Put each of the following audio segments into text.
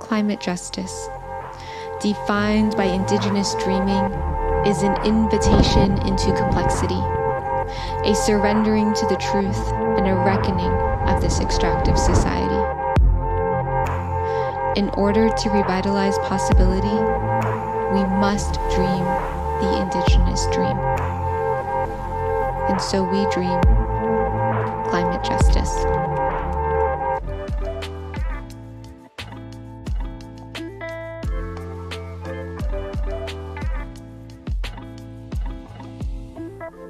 climate justice, defined by Indigenous dreaming, is an invitation into complexity, a surrendering to the truth and a reckoning of this extractive society. In order to revitalize possibility, we must dream the Indigenous dream. And so we dream climate justice.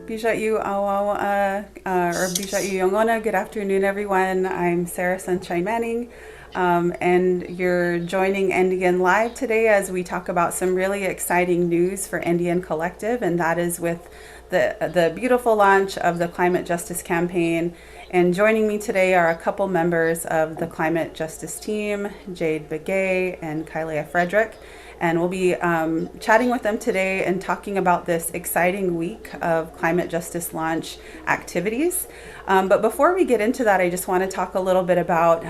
Bijayu Awawa, or Bijayu Yongona. Good afternoon, everyone. I'm Sarah Sunshine Manning, and you're joining NDN Live today as we talk about some really exciting news for NDN Collective, and that is with the beautiful launch of the Climate Justice campaign. And joining me today are a couple members of the Climate Justice team, Jade Begay and Kailea Frederick. And we'll be chatting with them today and talking about this exciting week of climate justice launch activities. But before we get into that, I just want to talk a little bit about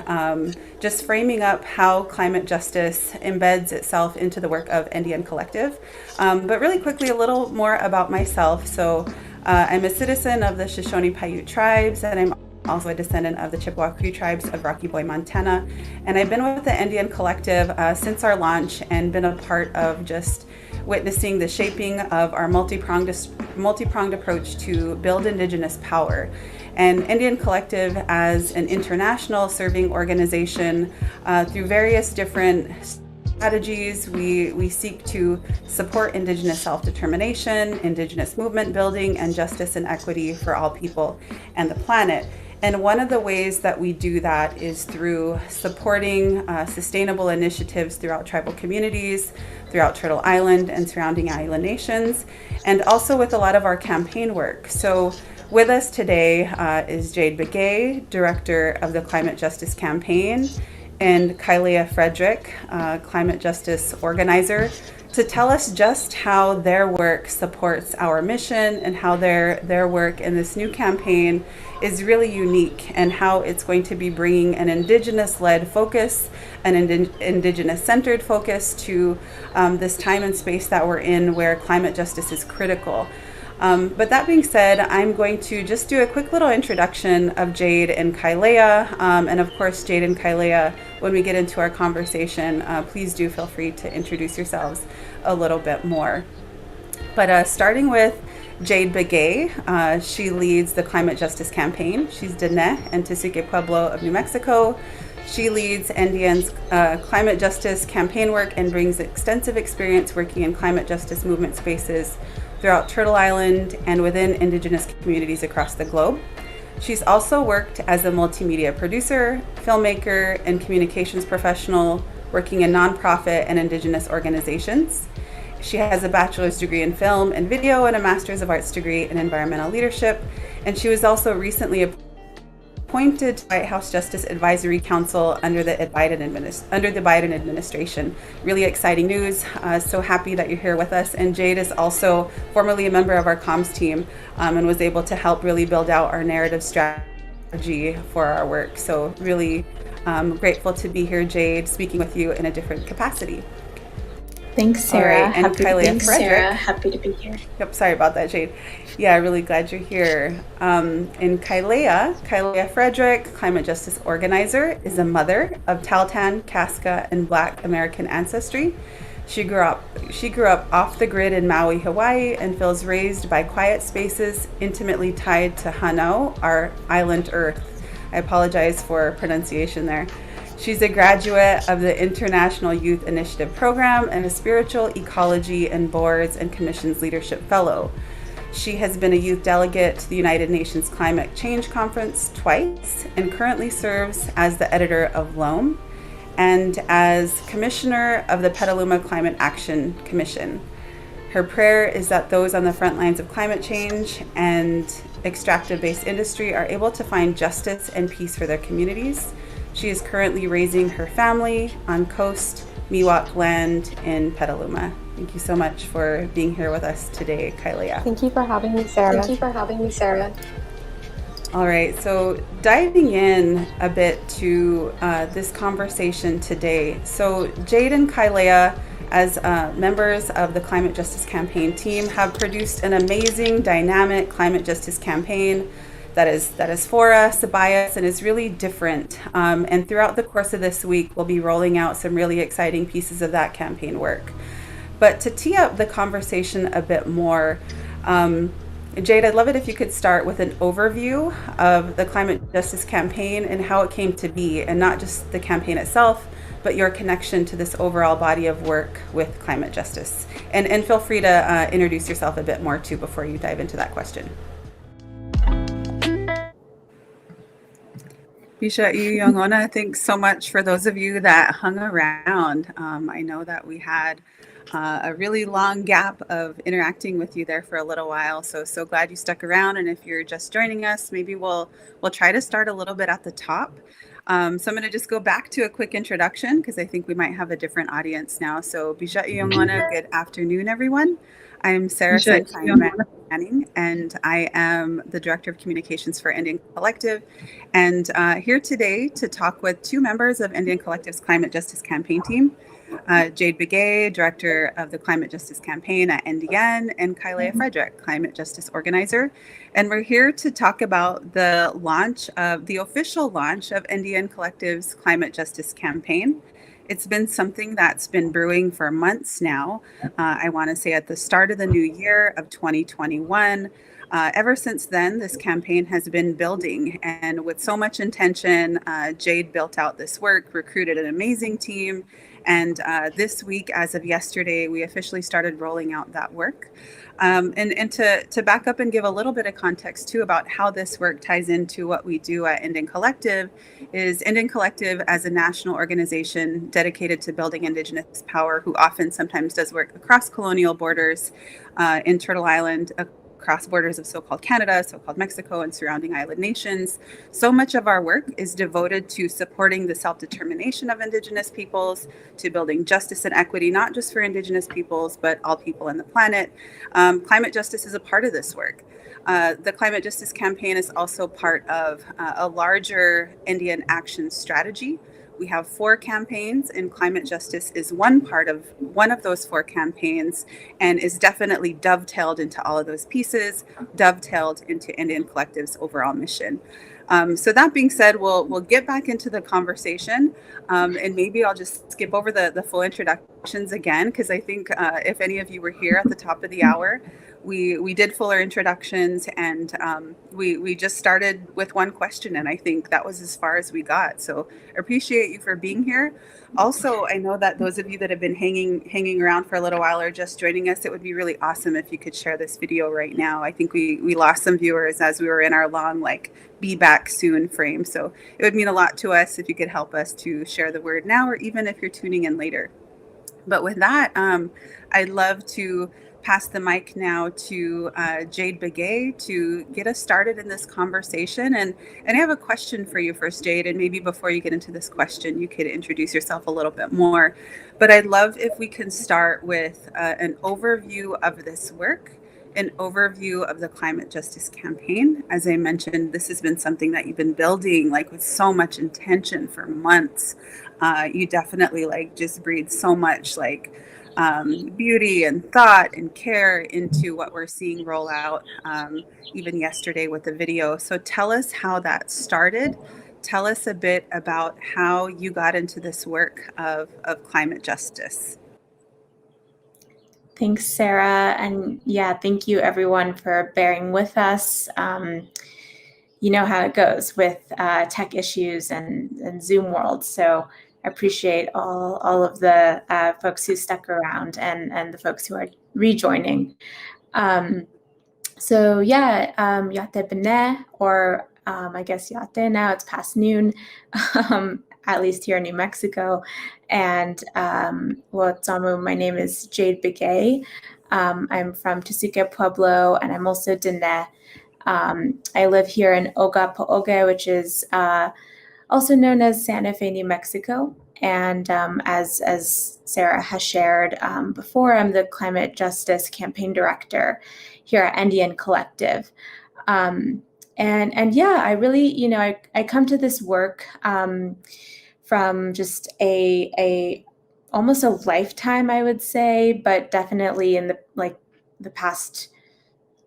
just framing up how climate justice embeds itself into the work of NDN Collective. But really quickly, a little more about myself. So I'm a citizen of the Shoshone-Paiute tribes, and I'm also a descendant of the Chippewa Cree tribes of Rocky Boy, Montana. And I've been with the NDN Collective since our launch and been a part of just witnessing the shaping of our multi-pronged approach to build Indigenous power. And NDN Collective, as an international serving organization, through various different strategies, we seek to support Indigenous self-determination, Indigenous movement building, and justice and equity for all people and the planet. And one of the ways that we do that is through supporting sustainable initiatives throughout tribal communities, throughout Turtle Island and surrounding island nations, and also with a lot of our campaign work. So with us today is Jade Begay, Director of the Climate Justice Campaign, and Kailea Frederick, Climate Justice Organizer, to tell us just how their work supports our mission and how their work in this new campaign is really unique, and how it's going to be bringing an Indigenous-led focus, an Indigenous-centered focus to this time and space that we're in where climate justice is critical. But that being said, I'm going to just do a quick little introduction of Jade and Kailea. And of course, Jade and Kailea, when we get into our conversation, please do feel free to introduce yourselves a little bit more. But starting with Jade Begay, she leads the Climate Justice Campaign. She's Diné and Tesique Pueblo of New Mexico. She leads NDN's climate justice campaign work and brings extensive experience working in climate justice movement spaces throughout Turtle Island and within Indigenous communities across the globe. She's also worked as a multimedia producer, filmmaker, and communications professional working in nonprofit and Indigenous organizations. She has a bachelor's degree in film and video and a master's of arts degree in environmental leadership. And she was also recently appointed to White House Justice Advisory Council under the Biden administration. Really exciting news. So happy that you're here with us. And Jade is also formerly a member of our comms team and was able to help really build out our narrative strategy for our work. So really grateful to be here, Jade, speaking with you in a different capacity. Thanks, Sarah. Right. And Kailea Frederick. Sarah. Happy to be here. Yep, sorry about that, Jade. Yeah, really glad you're here. And Kailea Frederick, Climate Justice Organizer, is a mother of Tahltan, Casca, and Black American ancestry. She grew up off the grid in Maui, Hawaii, and feels raised by quiet spaces intimately tied to Hano, our island earth. I apologize for pronunciation there. She's a graduate of the International Youth Initiative Program and a Spiritual Ecology and Boards and Commissions Leadership Fellow. She has been a youth delegate to the United Nations Climate Change Conference twice and currently serves as the editor of Loam and as commissioner of the Petaluma Climate Action Commission. Her prayer is that those on the front lines of climate change and extractive-based industry are able to find justice and peace for their communities. She is currently raising her family on Coast Miwok land in Petaluma. Thank you so much for being here with us today, Kailea. Thank you for having me, Sarah. All right, so diving in a bit to this conversation today. So Jade and Kailea, as members of the Climate Justice Campaign team, have produced an amazing, dynamic climate justice campaign that is for us, by us, and is really different. And throughout the course of this week, we'll be rolling out some really exciting pieces of that campaign work. But to tee up the conversation a bit more, Jade, I'd love it if you could start with an overview of the Climate Justice Campaign and how it came to be, and not just the campaign itself, but your connection to this overall body of work with climate justice. And feel free to introduce yourself a bit more too before you dive into that question. Bisha Yongona, thanks so much for those of you that hung around. I know that we had a really long gap of interacting with you there for a little while, so glad you stuck around. And if you're just joining us, maybe we'll try to start a little bit at the top. So I'm going to just go back to a quick introduction because I think we might have a different audience now. So Bisha Yongona, good afternoon, everyone. I'm Sarah Sunshine Manning, and I am the Director of Communications for NDN Collective, and here today to talk with two members of NDN Collective's Climate Justice Campaign team, Jade Begay, Director of the Climate Justice Campaign at NDN, and Kailea Frederick, Climate Justice Organizer. And we're here to talk about the official launch of NDN Collective's Climate Justice Campaign. It's been something that's been brewing for months now. I want to say at the start of the new year of 2021. Ever since then, this campaign has been building, and with so much intention, Jade built out this work, recruited an amazing team, and this week, as of yesterday, we officially started rolling out that work. And to back up and give a little bit of context too about how this work ties into what we do at NDN Collective, is NDN Collective as a national organization dedicated to building Indigenous power, who often sometimes does work across colonial borders in Turtle Island, across borders of so-called Canada, so-called Mexico, and surrounding island nations. So much of our work is devoted to supporting the self-determination of Indigenous peoples, to building justice and equity, not just for Indigenous peoples, but all people on the planet. Climate justice is a part of this work. The Climate Justice Campaign is also part of a larger Indian action strategy. We have 4 campaigns, and climate justice is one of those 4 campaigns, and is definitely dovetailed into all of those pieces, dovetailed into NDN Collective's overall mission. So that being said, we'll get back into the conversation, and maybe I'll just skip over the full introductions again, because I think if any of you were here at the top of the hour, we did fuller introductions, and we just started with one question, and I think that was as far as we got. So appreciate you for being here. Also, I know that those of you that have been hanging around for a little while or just joining us, it would be really awesome if you could share this video right now. I think we lost some viewers as we were in our long be back soon frame. So it would mean a lot to us if you could help us to share the word now, or even if you're tuning in later. But with that, I'd love to pass the mic now to Jade Begay to get us started in this conversation. And I have a question for you first, Jade, and maybe before you get into this question, you could introduce yourself a little bit more. But I'd love if we can start with an overview of this work, an overview of the Climate Justice Campaign. As I mentioned, this has been something that you've been building with so much intention for months. You definitely just breathe so much beauty and thought and care into what we're seeing roll out, even yesterday with the video. So tell us how that started. Tell us a bit about how you got into this work of climate justice. Thanks, Sarah. And yeah, thank you everyone for bearing with us. You know how it goes with tech issues and Zoom world. So I appreciate all of the folks who stuck around and the folks who are rejoining. So yeah, Yate Bene, or I guess Yate now, it's past noon, at least here in New Mexico. And Tsamu, my name is Jade Begay. I'm from Tusuke Pueblo, and I'm also Dene. I live here in Oga, which is also known as Santa Fe, New Mexico. And as Sarah has shared before, I'm the Climate Justice Campaign Director here at NDN Collective. And yeah, I really, I come to this work from just a almost a lifetime, I would say, but definitely in the past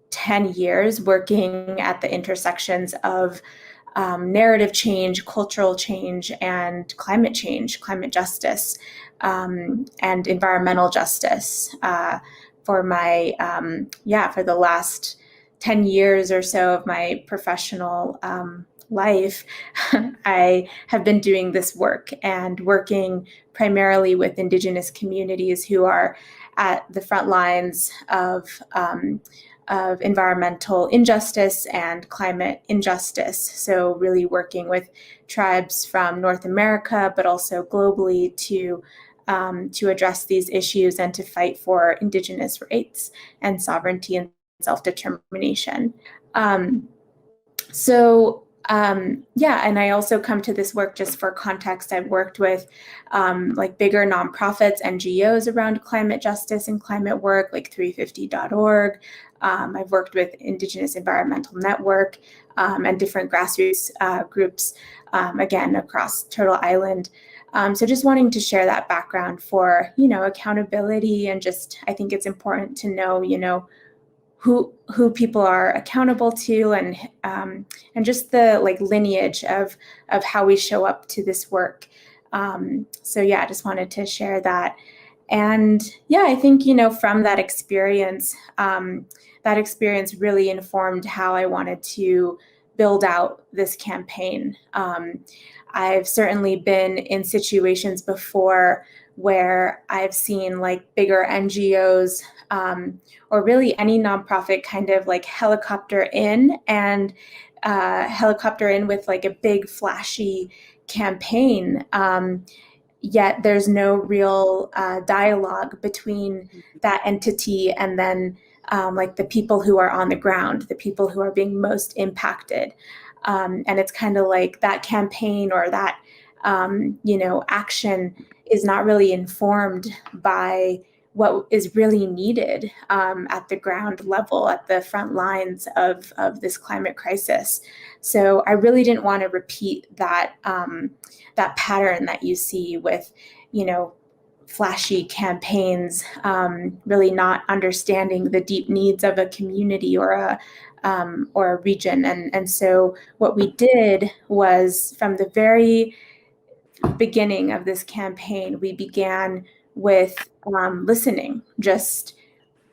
10 years working at the intersections of narrative change, cultural change, and climate change, climate justice, and environmental justice. For my, for the last 10 years or so of my professional life, I have been doing this work and working primarily with Indigenous communities who are at the front lines of environmental injustice and climate injustice. So really working with tribes from North America, but also globally to address these issues and to fight for Indigenous rights and sovereignty and self-determination. And I also come to this work just for context. I've worked with bigger nonprofits, NGOs around climate justice and climate work, like 350.org. I've worked with Indigenous Environmental Network and different grassroots groups, again, across Turtle Island. So just wanting to share that background for, accountability, and just, I think it's important to know, who people are accountable to, and just the lineage of how we show up to this work. I just wanted to share that. And I think, from that experience really informed how I wanted to build out this campaign. I've certainly been in situations before where I've seen bigger NGOs or really any nonprofit kind of helicopter in with a big flashy campaign. Yet there's no real dialogue between that entity and then the people who are on the ground, the people who are being most impacted. And it's kind of that campaign or that, action is not really informed by what is really needed at the ground level, at the front lines of this climate crisis. So I really didn't want to repeat that that pattern that you see with, flashy campaigns, really not understanding the deep needs of a community or a region. And so what we did was, from the very beginning of this campaign, we began with listening, just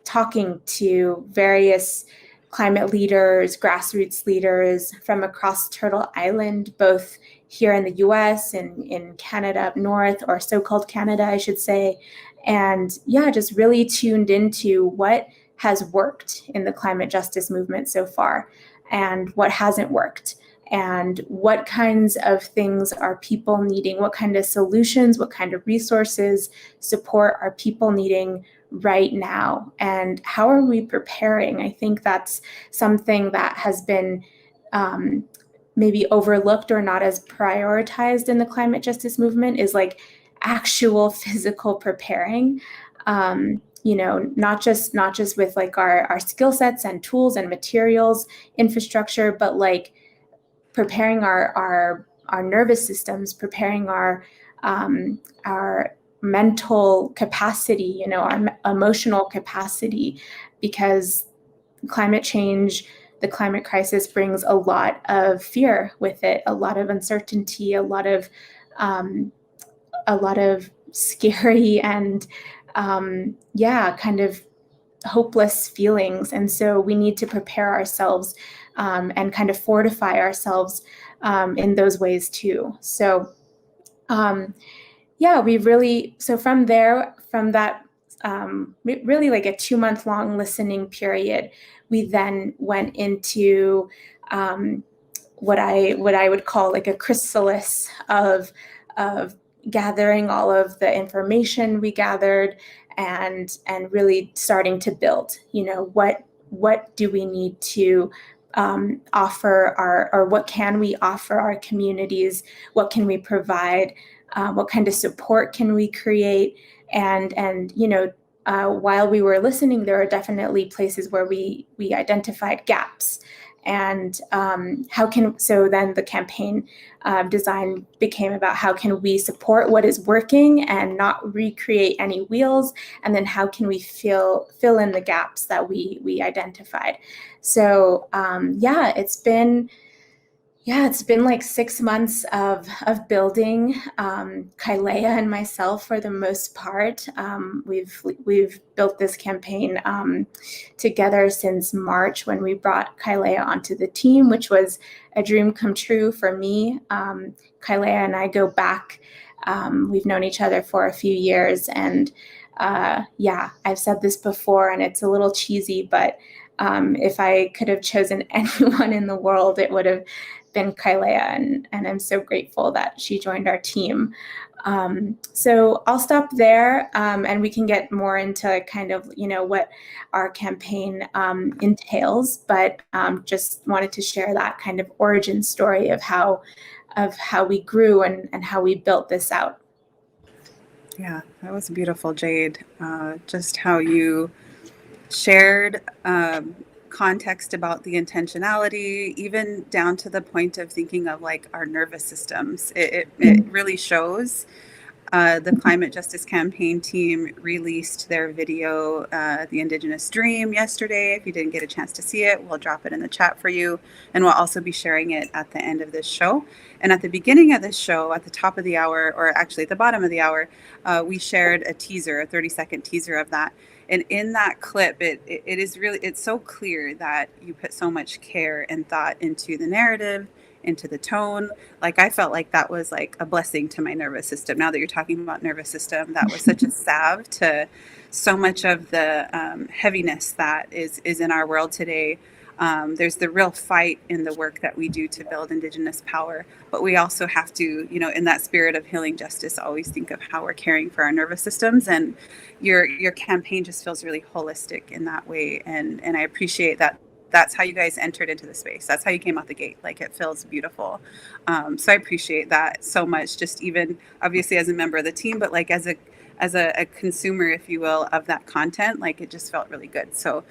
talking to various climate leaders, grassroots leaders from across Turtle Island, both here in the US and in Canada up north, or so-called Canada, I should say. And just really tuned into what has worked in the climate justice movement so far and what hasn't worked, and what kinds of things are people needing, what kind of solutions, what kind of resources, support are people needing right now, and how are we preparing? I think that's something that has been maybe overlooked or not as prioritized in the climate justice movement, is actual physical preparing. Not just with our skill sets and tools and materials, infrastructure, but preparing our nervous systems, preparing our mental capacity, our emotional capacity, because climate change, the climate crisis, brings a lot of fear with it, a lot of uncertainty, a lot of scary and kind of hopeless feelings. And so we need to prepare ourselves and kind of fortify ourselves in those ways too. So from that really a 2-month-long listening period, we then went into what I would call a chrysalis of gathering all of the information we gathered and really starting to build, what do we need to offer or what can we offer our communities? What can we provide? What kind of support can we create? And while we were listening, there are definitely places where we identified gaps. And so then the campaign design became about how can we support what is working and not recreate any wheels, and then how can we fill in the gaps that we identified. So it's been like 6 months of building. Kailea and myself, for the most part, we've built this campaign together since March, when we brought Kailea onto the team, which was a dream come true for me. Kailea and I go back. We've known each other for a few years, and I've said this before, and it's a little cheesy, but if I could have chosen anyone in the world, it would have been Kailea, and I'm so grateful that she joined our team. So I'll stop there, and we can get more into kind of, what our campaign entails, but just wanted to share that kind of origin story of how we grew and how we built this out. Yeah, that was beautiful, Jade. Just how you shared context about the intentionality, even down to the point of thinking of like our nervous systems. It really shows. The Climate Justice Campaign team released their video, The Indigenous Dream, yesterday. If you didn't get a chance to see it, we'll drop it in the chat for you. And we'll also be sharing it at the end of this show. And at the beginning of this show, at the top of the hour, or actually at the bottom of the hour, we shared a teaser, a 30-second teaser of that. And in that clip, it is really, it's so clear that you put so much care and thought into the narrative, into the tone. Like, I felt like that was like a blessing to my nervous system. Now that you're talking about nervous system, that was such a salve to so much of the heaviness that is in our world today. There's the real fight in the work that we do to build Indigenous power, but we also have to, in that spirit of healing justice, always think of how we're caring for our nervous systems. And your campaign just feels really holistic in that way. And I appreciate that. That's how you guys entered into the space. That's how you came out the gate. Like, it feels beautiful. So I appreciate that so much, just even obviously as a member of the team, but like as a consumer, if you will, of that content. Like, it just felt really good. So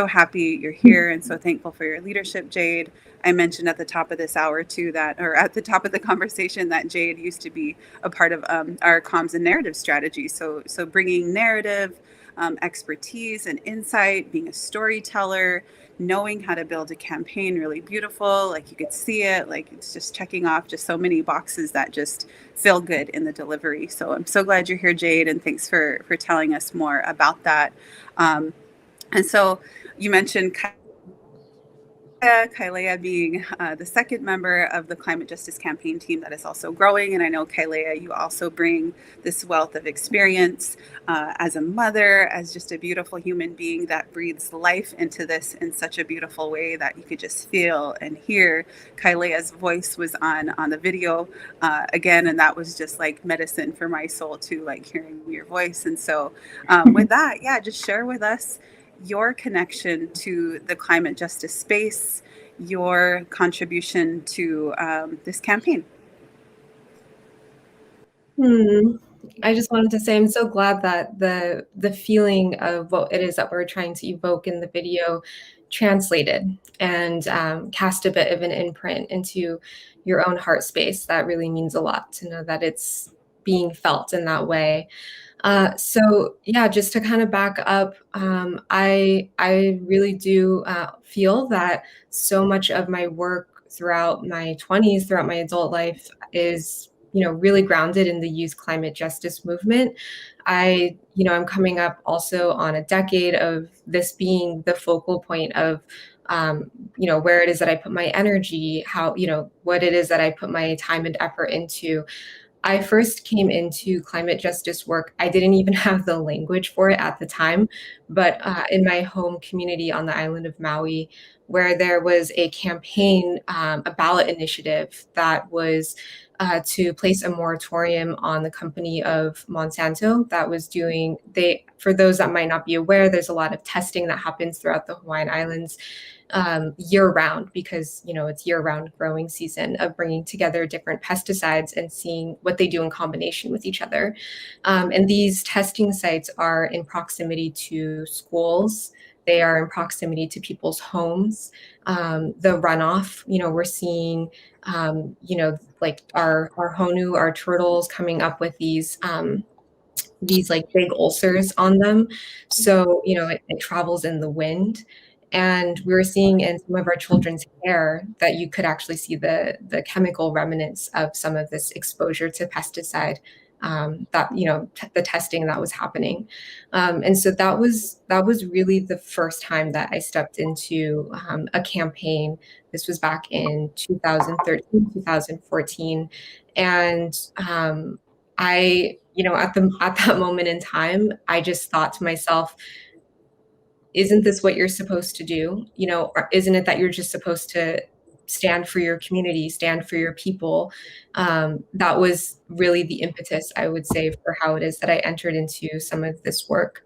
happy you're here, and so thankful for your leadership, Jade. I mentioned at the top of this hour too or at the top of the conversation, that Jade used to be a part of our comms and narrative strategy. So bringing narrative, expertise and insight, being a storyteller, knowing how to build a campaign really beautiful. Like, you could see it, like it's just checking off just so many boxes that just feel good in the delivery. So I'm so glad you're here, Jade, and thanks for telling us more about that. And so you mentioned Kailea being the second member of the Climate Justice Campaign team that is also growing. And I know, Kailea, you also bring this wealth of experience as a mother, as just a beautiful human being that breathes life into this in such a beautiful way that you could just feel and hear. Kailea's voice was on the video again, and that was just like medicine for my soul too, like hearing your voice. And so with that, just share with us your connection to the climate justice space, your contribution to this campaign. I just wanted to say I'm so glad that the feeling of what it is that we're trying to evoke in the video translated and cast a bit of an imprint into your own heart space. That really means a lot to know that it's being felt in that way. Just to kind of back up, I really do feel that so much of my work throughout my 20s, throughout my adult life, is really grounded in the youth climate justice movement. I'm coming up also on a decade of this being the focal point of where it is that I put my energy, how what it is that I put my time and effort into. I first came into climate justice work. I didn't even have the language for it at the time, but in my home community on the island of Maui, where there was a campaign, a ballot initiative that was to place a moratorium on the company of Monsanto that was for those that might not be aware, there's a lot of testing that happens throughout the Hawaiian Islands year round, because it's year round growing season of bringing together different pesticides and seeing what they do in combination with each other. And these testing sites are in proximity to schools, They are in proximity to people's homes. The runoff, we're seeing, like our honu, our turtles coming up with these like big ulcers on them. So, it travels in the wind. And we were seeing in some of our children's hair that you could actually see the chemical remnants of some of this exposure to pesticide, that, the testing that was happening. And so that was really the first time that I stepped into a campaign. This was back in 2013, 2014. And I, at that moment in time, I just thought to myself, isn't this what you're supposed to do? Or isn't it that you're just supposed to stand for your community, stand for your people? That was really the impetus, I would say, for how it is that I entered into some of this work.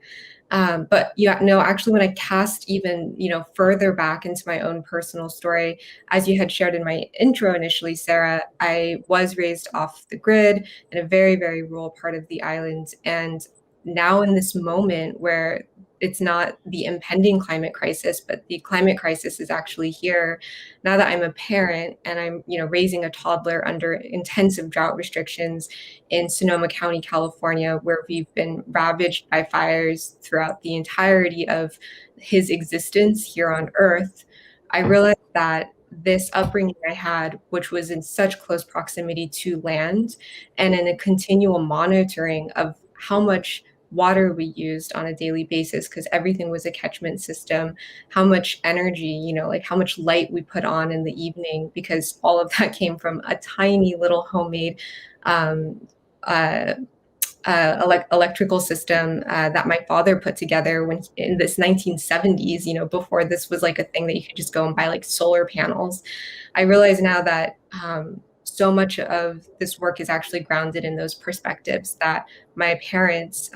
But yeah, no, actually, when I cast even, further back into my own personal story, as you had shared in my intro initially, Sarah, I was raised off the grid in a very, very rural part of the island. And now in this moment where it's not the impending climate crisis, but the climate crisis is actually here. Now that I'm a parent and I'm, raising a toddler under intensive drought restrictions in Sonoma County, California, where we've been ravaged by fires throughout the entirety of his existence here on Earth, I realized that this upbringing I had, which was in such close proximity to land and in a continual monitoring of how much water we used on a daily basis, because everything was a catchment system, how much energy, like how much light we put on in the evening, because all of that came from a tiny little homemade uh, electrical system that my father put together when in this 1970s, before this was like a thing that you could just go and buy like solar panels. I realize now that so much of this work is actually grounded in those perspectives that my parents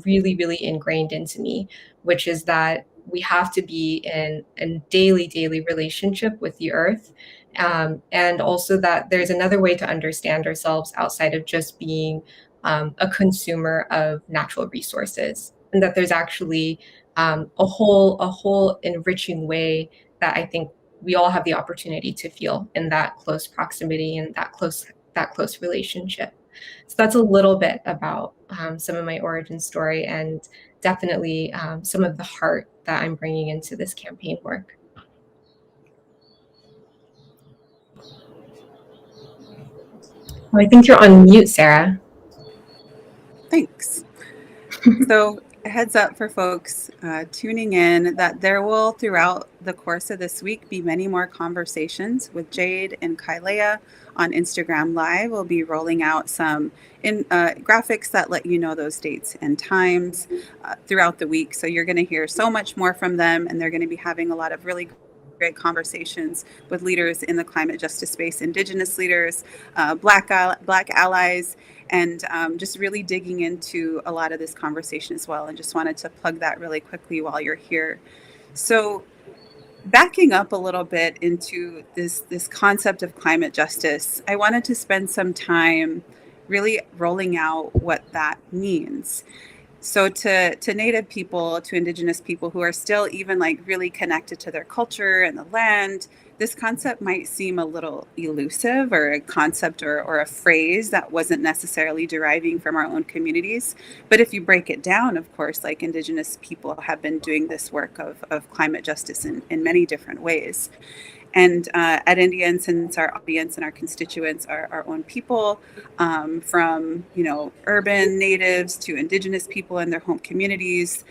really, really ingrained into me, which is that we have to be in a daily relationship with the earth. And also that there's another way to understand ourselves outside of just being a consumer of natural resources, and that there's actually a whole enriching way that I think we all have the opportunity to feel in that close proximity and that close relationship. So that's a little bit about some of my origin story, and definitely some of the heart that I'm bringing into this campaign work. Oh, I think you're on mute, Sarah. Thanks. So a heads up for folks tuning in that there will, throughout the course of this week, be many more conversations with Jade and Kailea on Instagram Live. We'll be rolling out some graphics that let you know those dates and times throughout the week. So you're going to hear so much more from them, and they're going to be having a lot of really great conversations with leaders in the climate justice space, Indigenous leaders, Black allies, and just really digging into a lot of this conversation as well. And just wanted to plug that really quickly while you're here. So backing up a little bit into this concept of climate justice, I wanted to spend some time really rolling out what that means. So to Native people, to Indigenous people who are still even like really connected to their culture and the land, this concept might seem a little elusive, or a concept or a phrase that wasn't necessarily deriving from our own communities. But if you break it down, of course, like Indigenous people have been doing this work of climate justice in many different ways. And at NDN, since our audience and our constituents are our own people, from urban natives to Indigenous people in their home communities,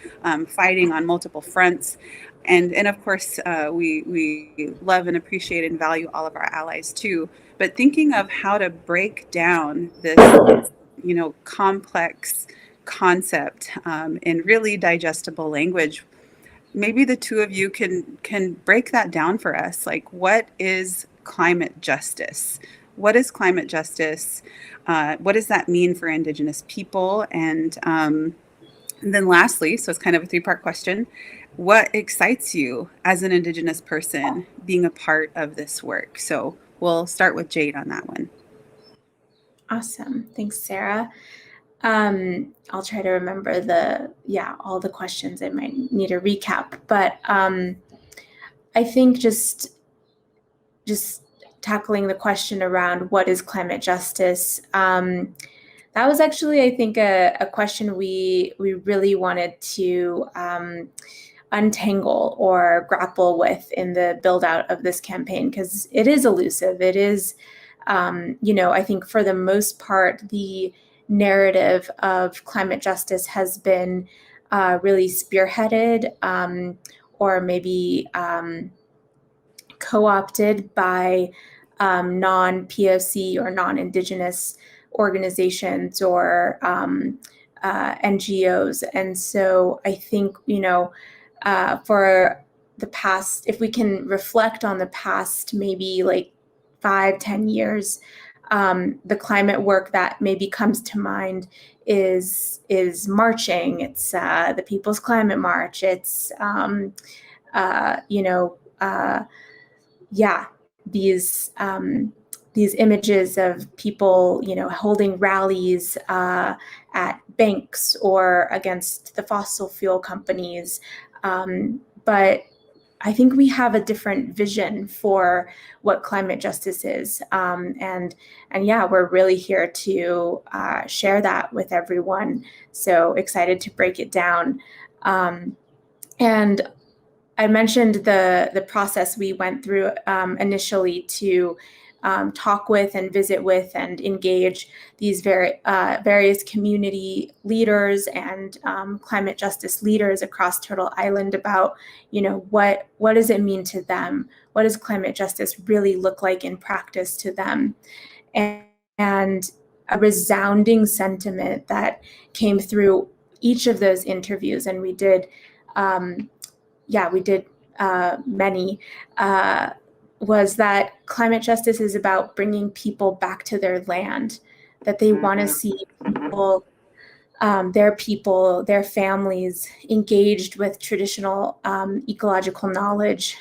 fighting on multiple fronts, and of course we love and appreciate and value all of our allies too. But thinking of how to break down this complex concept in really digestible language. Maybe the two of you can break that down for us. Like, what is climate justice? What is climate justice? What does that mean for Indigenous people? And then lastly, so it's kind of a three-part question, what excites you as an Indigenous person being a part of this work? So we'll start with Jade on that one. Awesome. Thanks, Sarah. I'll try to remember all the questions. I might need a recap, but I think just tackling the question around what is climate justice. That was actually, I think, a question we really wanted to untangle or grapple with in the build out of this campaign, because it is elusive. It is, I think for the most part, the narrative of climate justice has been really spearheaded or maybe co-opted by non-POC or non-Indigenous organizations or NGOs. And so I think, for the past, if we can reflect on the past, maybe like 5-10 years, the climate work that maybe comes to mind is marching. It's the People's Climate March. It's these images of people, holding rallies at banks or against the fossil fuel companies. But I think we have a different vision for what climate justice is. And we're really here to share that with everyone. So excited to break it down. And I mentioned the process we went through initially to talk with and visit with and engage these various community leaders and climate justice leaders across Turtle Island about, what does it mean to them? What does climate justice really look like in practice to them? And a resounding sentiment that came through each of those interviews, and we did many, was that climate justice is about bringing people back to their land, that they want to see their families engaged with traditional ecological knowledge,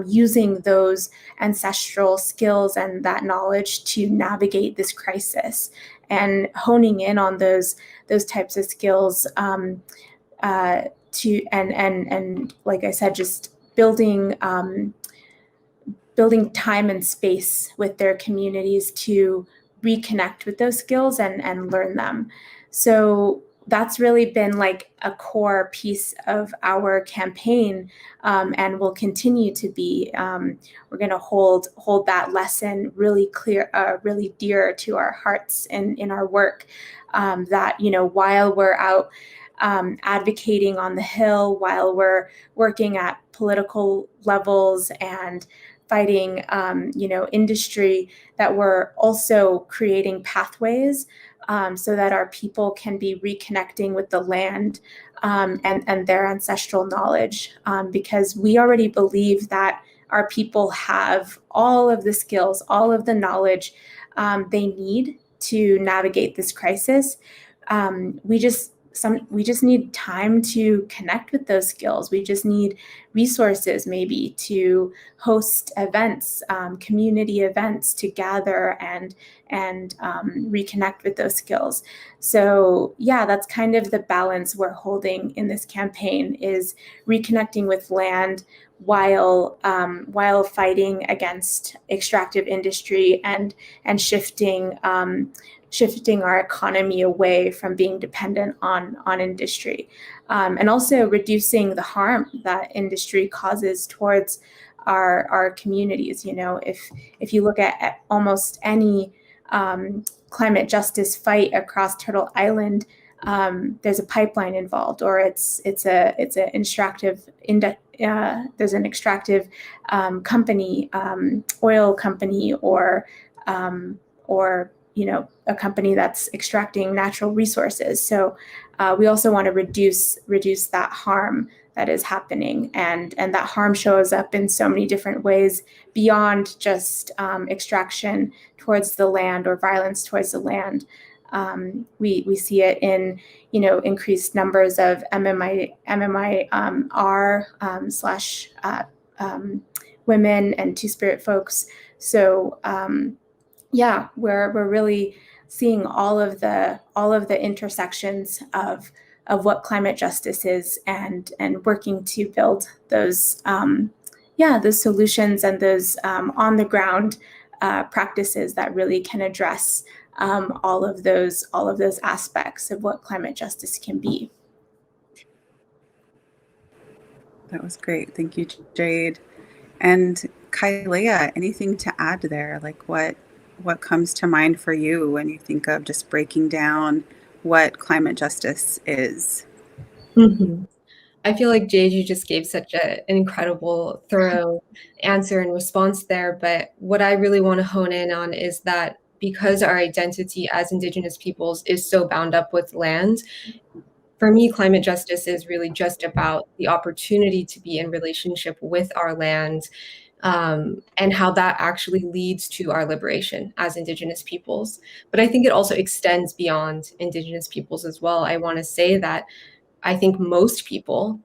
using those ancestral skills and that knowledge to navigate this crisis, and honing in on those types of skills to like I said, just building time and space with their communities to reconnect with those skills and learn them. So that's really been like a core piece of our campaign, and will continue to be. We're going to hold that lesson really clear, really dear to our hearts in our work. That while we're out advocating on the Hill, while we're working at political levels and fighting, industry, that we're also creating pathways so that our people can be reconnecting with the land and their ancestral knowledge, because we already believe that our people have all of the skills, all of the knowledge they need to navigate this crisis. We just need time to connect with those skills. We just need resources maybe to host events, community events, to gather and reconnect with those skills. So that's kind of the balance we're holding in this campaign, is reconnecting with land while fighting against extractive industry and shifting our economy away from being dependent on industry, and also reducing the harm that industry causes towards our communities. If you look at almost any climate justice fight across Turtle Island, there's a pipeline involved, or there's an extractive company, oil company, or a company that's extracting natural resources. So we also want to reduce that harm that is happening, and that harm shows up in so many different ways beyond just extraction towards the land or violence towards the land. We see it in increased numbers of MMIR / women and Two-Spirit folks. So we're really seeing all of the intersections of what climate justice is, and working to build those those solutions and those on the ground practices that really can address all of those aspects of what climate justice can be. That was great. Thank you, Jade. And Kailea, anything to add there? Like what comes to mind for you when you think of just breaking down what climate justice is? Mm-hmm. I feel like Jade, you just gave such an incredible, thorough answer and response there. But what I really want to hone in on is that because our identity as Indigenous peoples is so bound up with land, for me, climate justice is really just about the opportunity to be in relationship with our land, and how that actually leads to our liberation as Indigenous peoples. But I think it also extends beyond Indigenous peoples as well. I want to say that I think most people,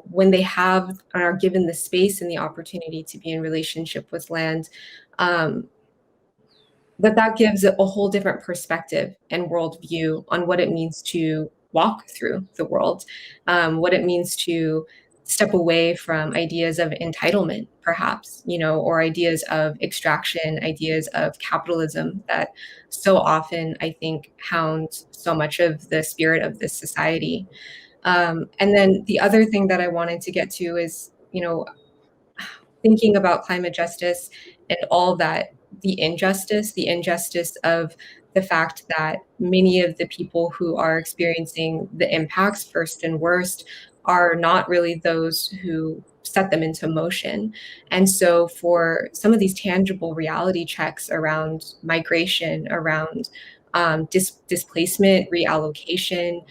when they have and are given the space and the opportunity to be in relationship with land, that gives a whole different perspective and worldview on what it means to walk through the world, what it means to step away from ideas of entitlement, perhaps, or ideas of extraction, ideas of capitalism that so often, I think, hound so much of the spirit of this society. And then the other thing that I wanted to get to is, thinking about climate justice and all that, the injustice of the fact that many of the people who are experiencing the impacts first and worst are not really those who set them into motion. And so for some of these tangible reality checks around migration, around displacement, reallocation,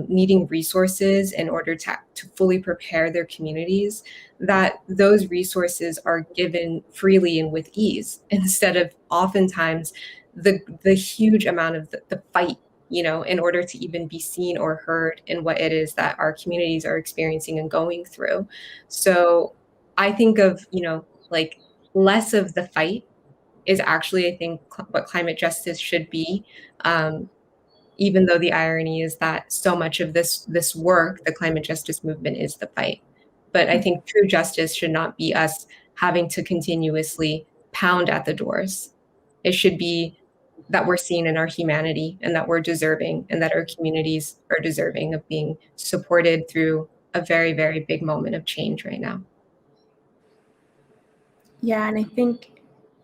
needing resources in order to fully prepare their communities, that those resources are given freely and with ease, instead of oftentimes the huge amount of the fight, in order to even be seen or heard in what it is that our communities are experiencing and going through. So I think of, like, less of the fight is actually, I think, what climate justice should be. Even though the irony is that so much of this work, the climate justice movement, is the fight. But I think true justice should not be us having to continuously pound at the doors. It should be that we're seen in our humanity, and that we're deserving, and that our communities are deserving of being supported through a very, very big moment of change right now. Yeah, and I think,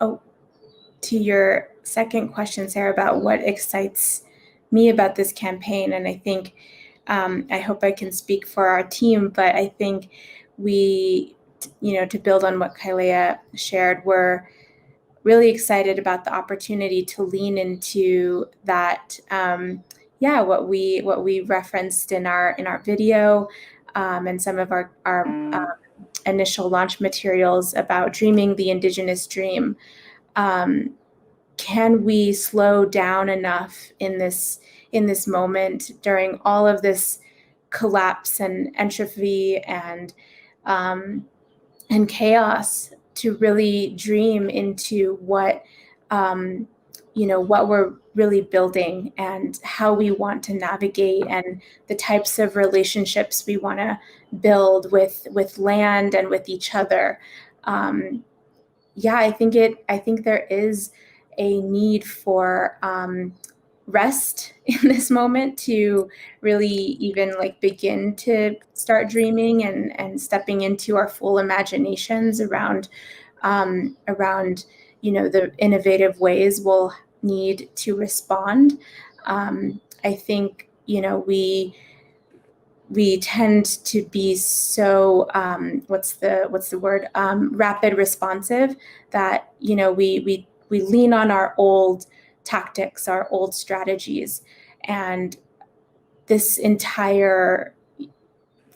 to your second question, Sarah, about what excites me about this campaign, and I think, I hope I can speak for our team, but I think we, to build on what Kailea shared, we're really excited about the opportunity to lean into that, what we referenced in our video, and some of our initial launch materials about dreaming the Indigenous dream. Can we slow down enough in this moment during all of this collapse and entropy and chaos to really dream into what we're really building, and how we want to navigate, and the types of relationships we want to build with land and with each other. I think there is a need for rest in this moment to really even begin to start dreaming and stepping into our full imaginations around the innovative ways we'll need to respond. I think we tend to be so what's the word, rapid responsive, that we lean on our old tactics, our old strategies, and this entire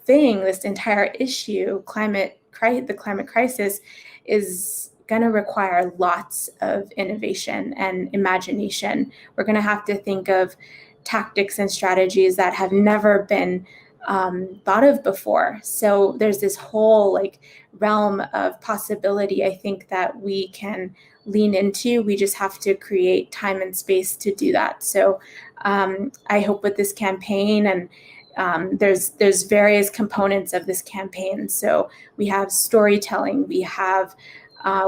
issue, the climate crisis, is going to require lots of innovation and imagination. We're going to have to think of tactics and strategies that have never been thought of before. So there's this whole like realm of possibility, I think, that we can lean into. We just have to create time and space to do that. So I hope with this campaign, and there's various components of this campaign. So we have storytelling, we have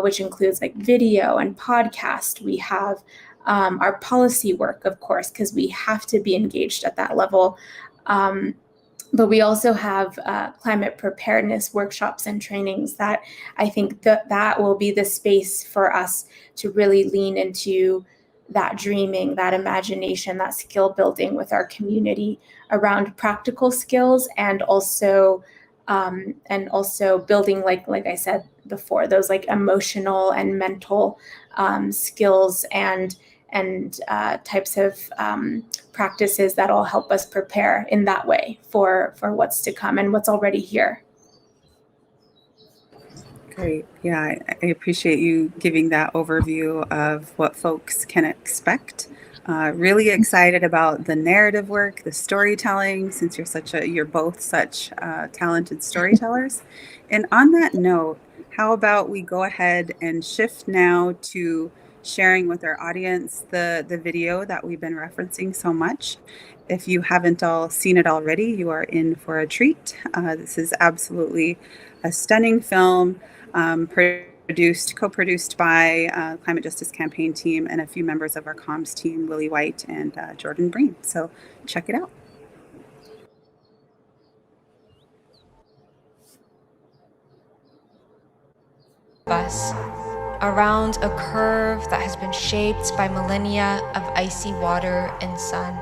which includes like video and podcast. We have our policy work, of course, because we have to be engaged at that level. But we also have climate preparedness workshops and trainings that I think that will be the space for us to really lean into that dreaming, that imagination, that skill building with our community around practical skills, and also building, like I said before, those like emotional and mental skills and types of practices that all help us prepare in that way for what's to come and what's already here. Great. Yeah, I appreciate you giving that overview of what folks can expect. Really excited about the narrative work, the storytelling, since you're both such talented storytellers. And on that note, how about we go ahead and shift now to sharing with our audience the video that we've been referencing so much. If you haven't all seen it already, you are in for a treat. This is absolutely a stunning film, co-produced by Climate Justice Campaign team and a few members of our comms team, Willie White and Jordan Breen. So check it out. Us around a curve that has been shaped by millennia of icy water and sun.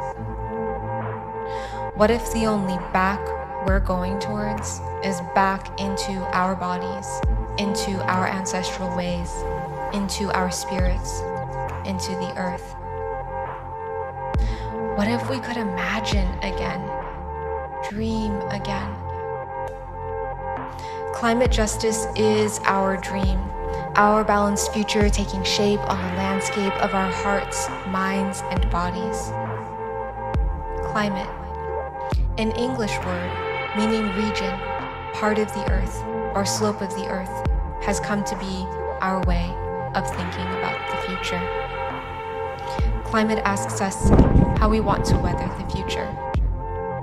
What if the only back we're going towards is back into our bodies, into our ancestral ways, into our spirits, into the earth? What if we could imagine again, dream again? Climate justice is our dream, our balanced future taking shape on the landscape of our hearts, minds, and bodies. Climate, an English word meaning region, part of the earth, or slope of the earth, has come to be our way of thinking about the future. Climate asks us how we want to weather the future.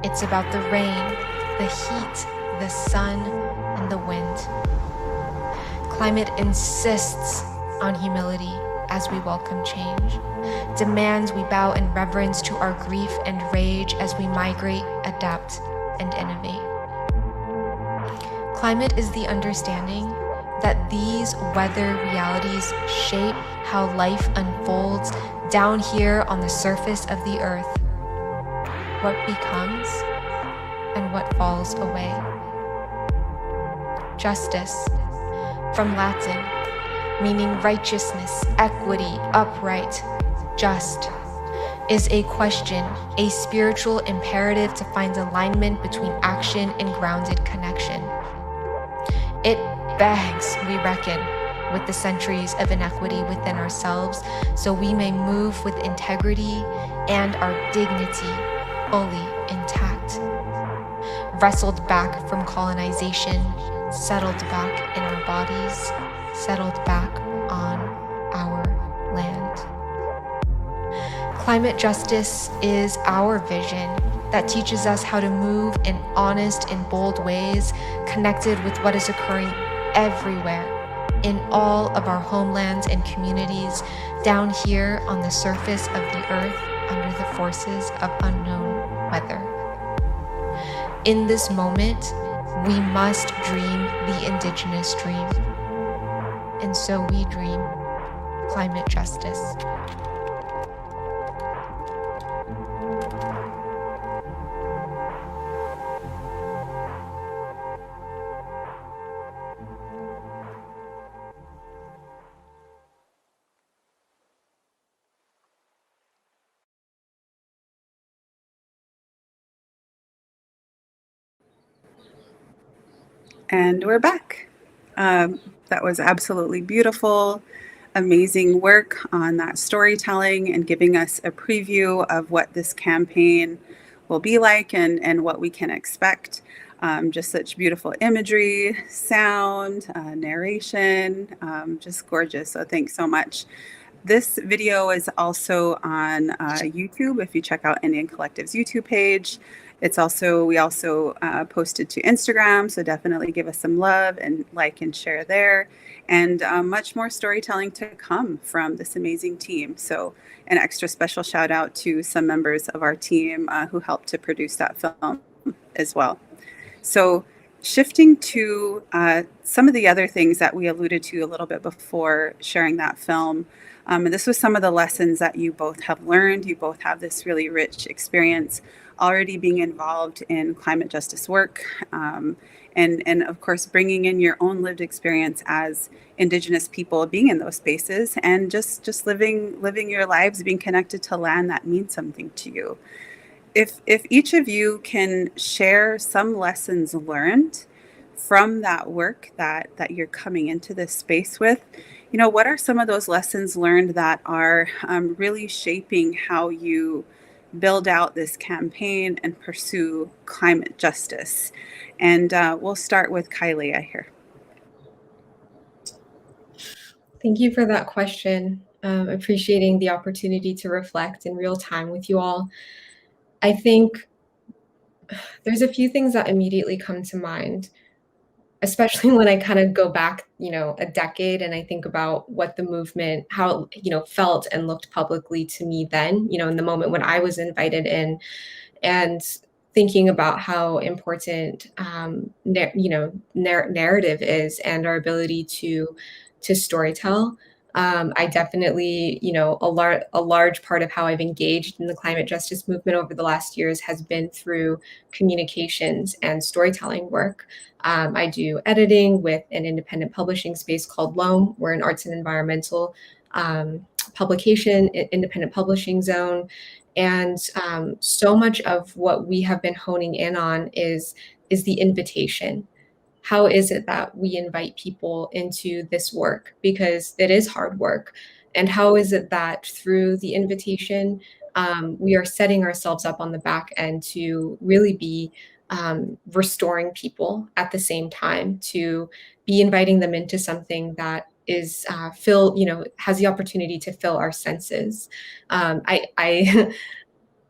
It's about the rain, the heat, the sun, and the wind. Climate insists on humility as we welcome change, demands we bow in reverence to our grief and rage as we migrate, adapt, and innovate. Climate is the understanding that these weather realities shape how life unfolds down here on the surface of the earth, what becomes and what falls away. Justice, from Latin, meaning righteousness, equity, upright, just, is a question, a spiritual imperative to find alignment between action and grounded connection. It begs, we reckon, with the centuries of inequity within ourselves, so we may move with integrity and our dignity fully intact. Wrestled back from colonization, settled back in our bodies, settled back on our land. Climate justice is our vision that teaches us how to move in honest and bold ways, connected with what is occurring everywhere, in all of our homelands and communities, down here on the surface of the earth, under the forces of unknown weather. In this moment, we must dream the Indigenous dream. And so we dream climate justice. And we're back. That was absolutely beautiful, amazing work on that storytelling and giving us a preview of what this campaign will be like and what we can expect. Just such beautiful imagery, sound, narration, just gorgeous. So thanks so much. This video is also on YouTube. If you check out Indian Collective's YouTube page, we also posted to Instagram. So definitely give us some love and like and share there. And much more storytelling to come from this amazing team. So an extra special shout out to some members of our team who helped to produce that film as well. So shifting to some of the other things that we alluded to a little bit before sharing that film, and this was some of the lessons that you both have learned. You both have this really rich experience already being involved in climate justice work, and of course bringing in your own lived experience as Indigenous people being in those spaces and just living your lives, being connected to land that means something to you. If each of you can share some lessons learned from that work that you're coming into this space with, what are some of those lessons learned that are really shaping how you build out this campaign and pursue climate justice? And we'll start with Kailea here. Thank you for that question. Appreciating the opportunity to reflect in real time with you all. I think there's a few things that immediately come to mind, especially when I kind of go back, a decade, and I think about what the movement, how it, felt and looked publicly to me then, in the moment when I was invited in, and thinking about how important, narrative is and our ability to storytell. I definitely, a large part of how I've engaged in the climate justice movement over the last years has been through communications and storytelling work. I do editing with an independent publishing space called Loam. We're an arts and environmental publication, independent publishing zone. And so much of what we have been honing in on is the invitation. How is it that we invite people into this work? Because it is hard work. And how is it that through the invitation, we are setting ourselves up on the back end to really be restoring people at the same time, to be inviting them into something that is has the opportunity to fill our senses. I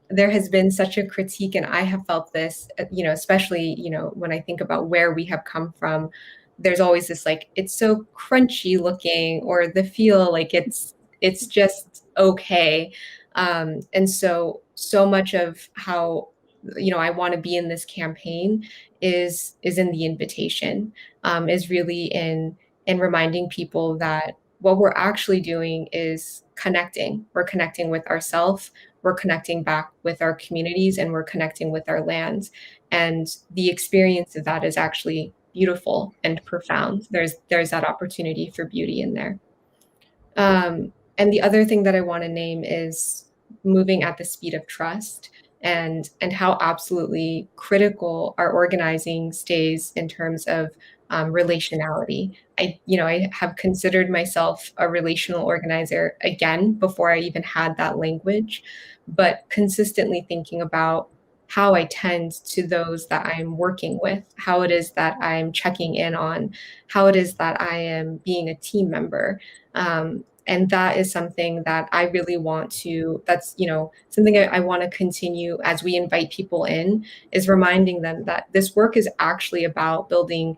there has been such a critique, and I have felt this, especially, when I think about where we have come from, there's always this, like, it's so crunchy looking, or the feel like it's just okay. And so much of how, I want to be in this campaign is in the invitation, is really in reminding people that what we're actually doing is connecting. We're connecting with ourselves, we're connecting back with our communities, and we're connecting with our lands. And the experience of that is actually beautiful and profound. There's that opportunity for beauty in there. And the other thing that I want to name is moving at the speed of trust, and how absolutely critical our organizing stays in terms of relationality. I have considered myself a relational organizer again before I even had that language, but consistently thinking about how I tend to those that I'm working with, how it is that I'm checking in on, how it is that I am being a team member. And that is something that I really want to, that's, something I want to continue as we invite people in, is reminding them that this work is actually about building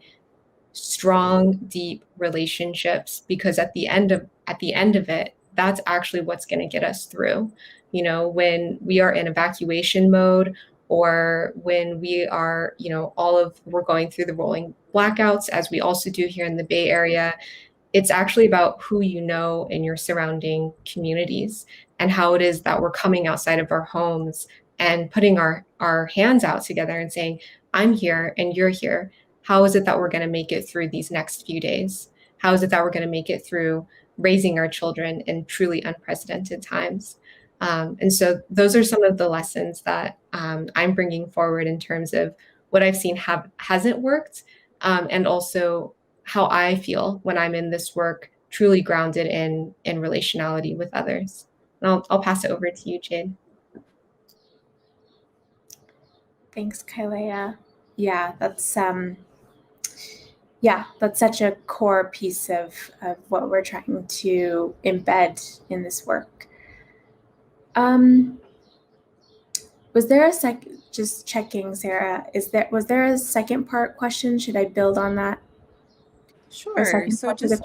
strong, deep relationships, because at the end of it, that's actually what's going to get us through. When we are in evacuation mode, or when we are, we're going through the rolling blackouts, as we also do here in the Bay Area, it's actually about who you know in your surrounding communities, and how it is that we're coming outside of our homes and putting our hands out together and saying, I'm here and you're here. How is it that we're going to make it through these next few days? How is it that we're going to make it through raising our children in truly unprecedented times? And so those are some of the lessons that I'm bringing forward in terms of what I've seen hasn't worked, and also how I feel when I'm in this work, truly grounded in relationality with others. And I'll pass it over to you, Jade. Thanks, Kailea. Yeah, that's such a core piece of what we're trying to embed in this work. Was there just checking, Sarah, was there a second part question? Should I build on that? Sure. So just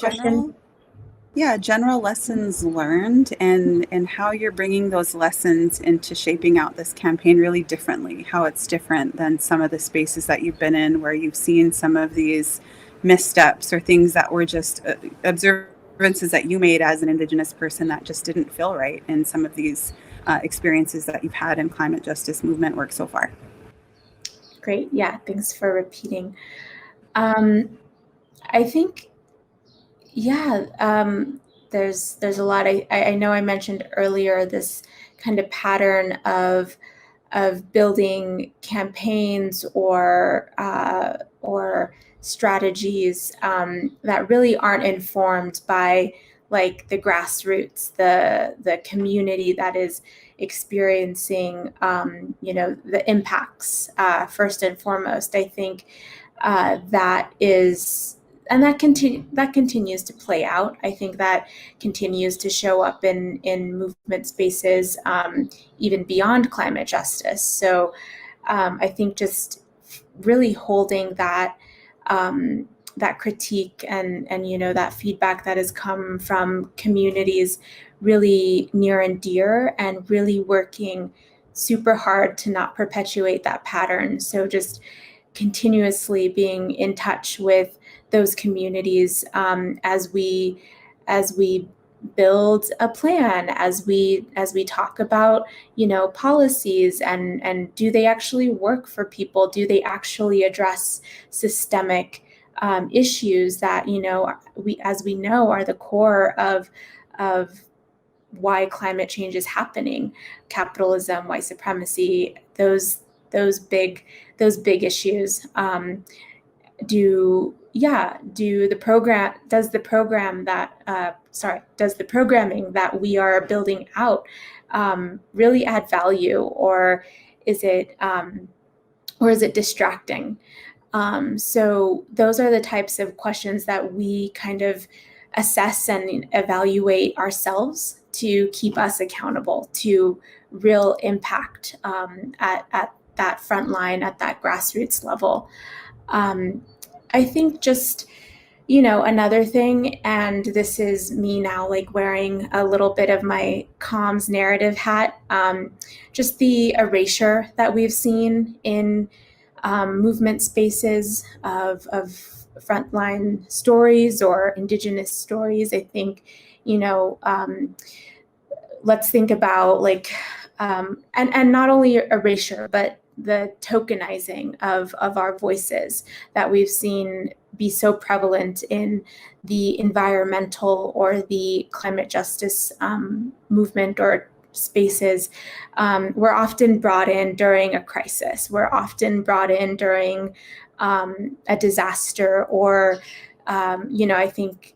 general lessons learned and how you're bringing those lessons into shaping out this campaign really differently, how it's different than some of the spaces that you've been in where you've seen some of these missteps or things that were just observances that you made as an Indigenous person that just didn't feel right in some of these experiences that you've had in climate justice movement work so far. Great. Yeah, thanks for repeating. I think, there's a lot. I know I mentioned earlier this kind of pattern of building campaigns or strategies that really aren't informed by like the grassroots, the community that is experiencing the impacts first and foremost. I think that continues to play out. I think that continues to show up in movement spaces, even beyond climate justice. So I think just really holding that critique and that feedback that has come from communities really near and dear, and really working super hard to not perpetuate that pattern. So just continuously being in touch with those communities as we build a plan, as we talk about policies, and do they actually work for people? Do they actually address systemic issues that we know are the core of why climate change is happening? Capitalism, white supremacy, those big issues. Does the programming that we are building out really add value, or is it distracting? So those are the types of questions that we kind of assess and evaluate ourselves to keep us accountable to real impact at that front line, at that grassroots level. I think just, another thing, and this is me now like wearing a little bit of my comms narrative hat, just the erasure that we've seen in movement spaces of frontline stories or Indigenous stories. I think, let's think about like, and not only erasure, but the tokenizing of our voices that we've seen be so prevalent in the environmental or the climate justice movement or spaces. We're often brought in during a crisis. We're often brought in during a disaster, or I think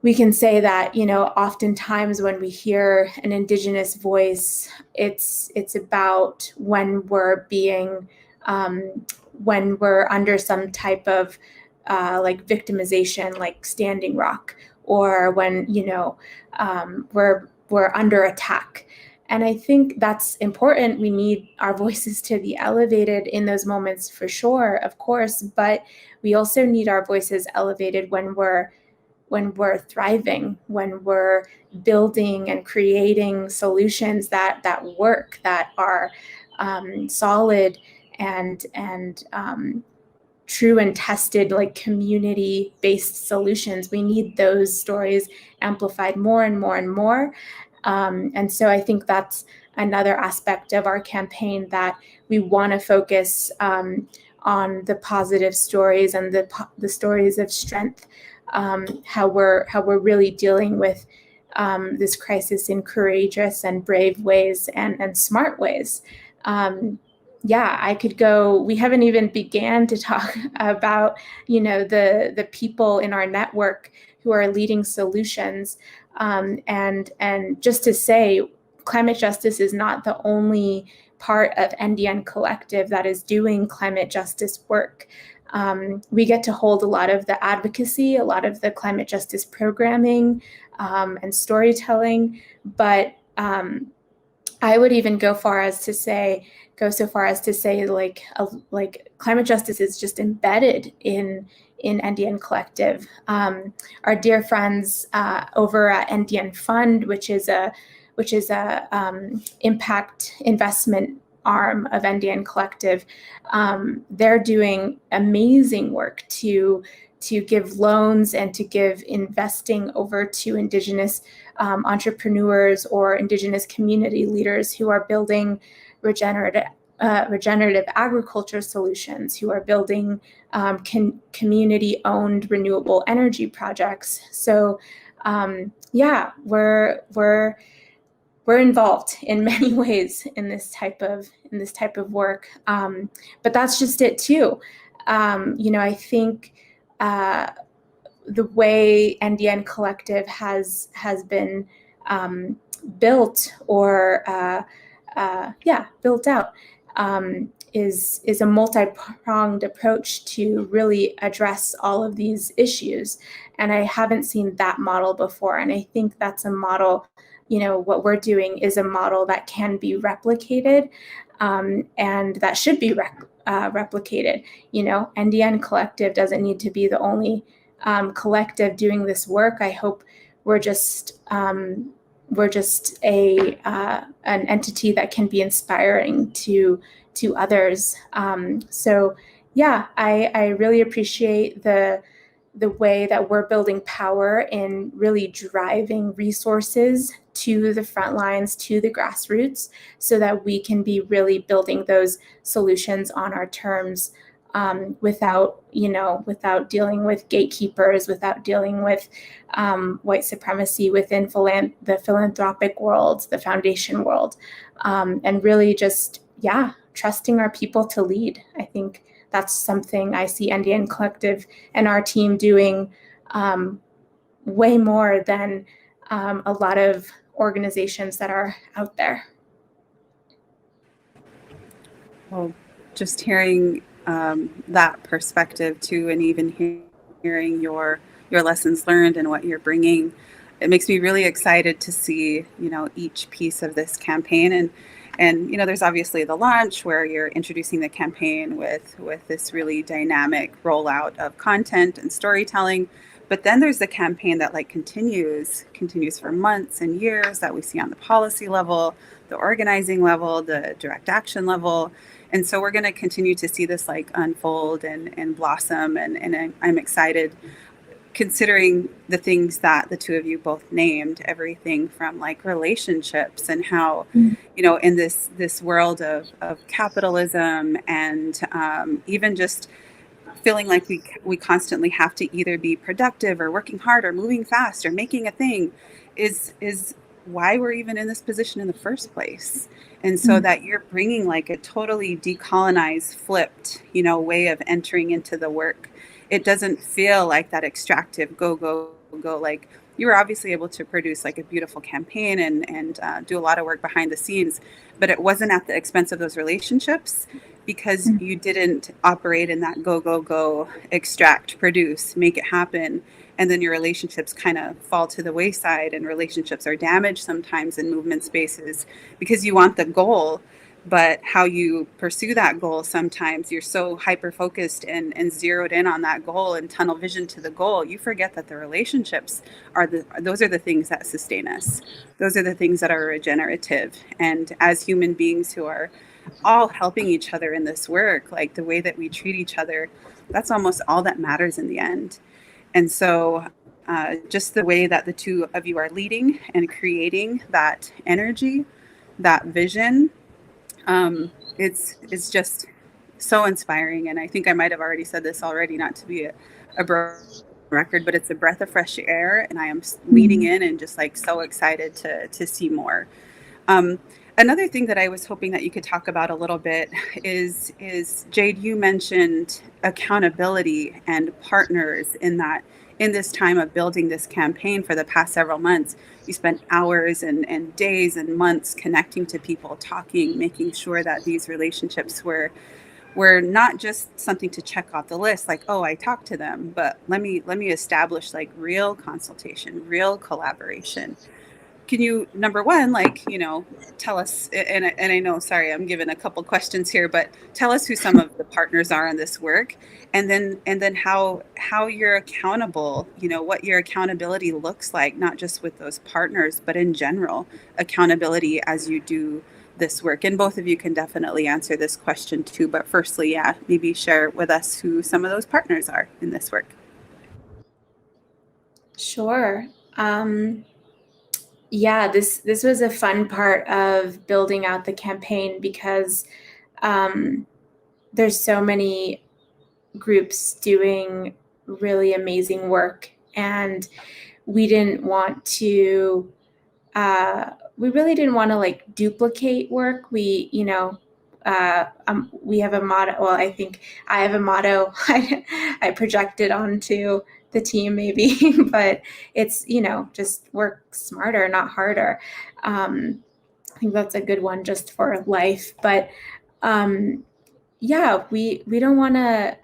we can say that, oftentimes when we hear an Indigenous voice, it's about when we're under some type of like victimization, like Standing Rock, or when we're under attack. And I think that's important. We need our voices to be elevated in those moments, for sure, of course, but we also need our voices elevated when we're thriving, when we're building and creating solutions that work, that are solid and true and tested, like community-based solutions. We need those stories amplified more and more and more. And so I think that's another aspect of our campaign, that we want to focus on the positive stories and the stories of strength, how we're really dealing with this crisis in courageous and brave ways and smart ways. I could go. We haven't even began to talk about the people in our network who are leading solutions, and just to say, climate justice is not the only part of NDN Collective that is doing climate justice work. We get to hold a lot of the advocacy, a lot of the climate justice programming and storytelling, but I would even go so far as to say like climate justice is just embedded in NDN Collective. Our dear friends over at NDN Fund, which is a impact investment arm of NDN Collective, they're doing amazing work to give loans and to give investing over to Indigenous entrepreneurs or Indigenous community leaders who are building regenerative agriculture solutions, who are building community-owned renewable energy projects. So yeah, we're involved in many ways in this type of work, but that's just it too. I think the way NDN Collective has been built or built out is a multi-pronged approach to really address all of these issues, and I haven't seen that model before. And I think that's a model. What we're doing is a model that can be replicated, and that should be replicated. NDN Collective doesn't need to be the only collective doing this work. I hope we're just an entity that can be inspiring to others. So yeah, I really appreciate the way that we're building power in really driving resources to the front lines, to the grassroots, so that we can be really building those solutions on our terms, without dealing with gatekeepers, without dealing with white supremacy within the philanthropic world, the foundation world, and really just, trusting our people to lead. I think that's something I see NDN Collective and our team doing way more than a lot of organizations that are out there. Well, just hearing that perspective too, and even hearing your lessons learned and what you're bringing, it makes me really excited to see each piece of this campaign. And there's obviously the launch where you're introducing the campaign with this really dynamic rollout of content and storytelling. But then there's the campaign that continues for months and years, that we see on the policy level, the organizing level, the direct action level. And so we're going to continue to see this unfold and blossom. And I'm excited, considering the things that the two of you both named, everything from relationships and how, in this world of capitalism and even just feeling like we constantly have to either be productive or working hard or moving fast or making a thing is why we're even in this position in the first place. And so that you're bringing a totally decolonized, flipped, way of entering into the work. It doesn't feel like that extractive go. You were obviously able to produce a beautiful campaign and do a lot of work behind the scenes, but it wasn't at the expense of those relationships, because you didn't operate in that go, extract, produce, make it happen. And then your relationships kind of fall to the wayside, and relationships are damaged sometimes in movement spaces because you want the goal, but how you pursue that goal, sometimes you're so hyper focused and zeroed in on that goal and tunnel vision to the goal, you forget that the relationships those are the things that sustain us. Those are the things that are regenerative. And as human beings who are all helping each other in this work, the way that we treat each other, that's almost all that matters in the end. And so just the way that the two of you are leading and creating that energy, that vision, it's just so inspiring. And I think I might have already said this already, not to be a broken record, but it's a breath of fresh air. And I am leaning in and just so excited to see more. Another thing that I was hoping that you could talk about a little bit is Jade, you mentioned accountability and partners in that in this time of building this campaign for the past several months, you spent hours and days and months connecting to people, talking, making sure that these relationships were not just something to check off the list, like, oh, I talked to them, but let me establish like real consultation, real collaboration. Can you, number one, like, tell us, and I know, sorry, I'm giving a couple questions here, but tell us who some of the partners are in this work, and then how you're accountable, what your accountability looks like, not just with those partners, but in general, accountability as you do this work. And both of you can definitely answer this question too, but firstly, yeah, maybe share with us who some of those partners are in this work. Sure. Yeah, this was a fun part of building out the campaign because there's so many groups doing really amazing work, and we didn't want to we really didn't want to like duplicate work. We have a motto. Well, I think I have a motto I projected onto the team maybe, but it's, just work smarter, not harder. I think that's a good one just for life. But yeah, we don't want to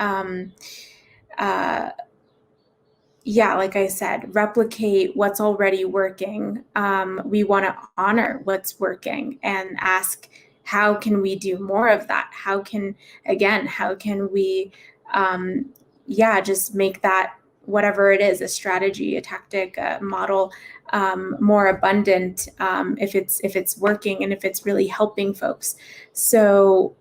like I said, replicate what's already working. We want to honor what's working and ask, how can we do more of that? How can we, just make that, whatever it is, a strategy, a tactic, a model, more abundant, if it's working and if it's really helping folks. So,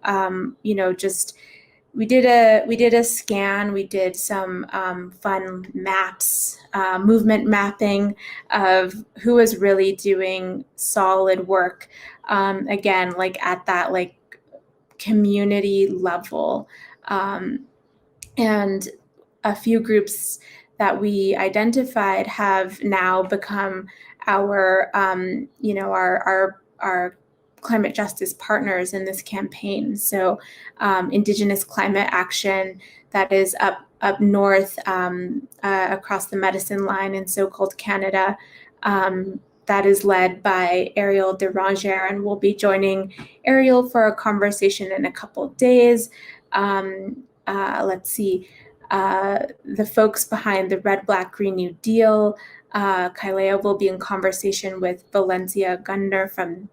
we did a scan. We did some fun maps, movement mapping of who was really doing solid work. Again, like at that like community level, and a few groups that we identified have now become our climate justice partners in this campaign. So Indigenous Climate Action, that is up north, across the medicine line in so-called Canada, that is led by Ariel Deranger, and we'll be joining Ariel for a conversation in a couple of days. Let's see, the folks behind the Red, Black, Green New Deal, Kailea will be in conversation with Valencia Gunner from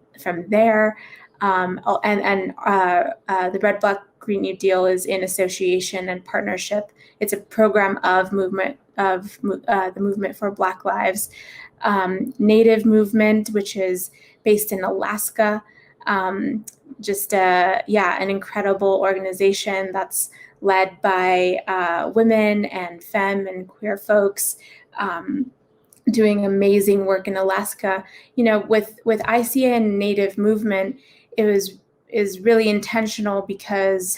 there. The Red, Black, Green New Deal is in association and partnership. It's a program of the Movement for Black Lives, Native Movement, which is based in Alaska. An incredible organization that's led by women and femme and queer folks, doing amazing work in Alaska. With ICA and Native Movement, is really intentional because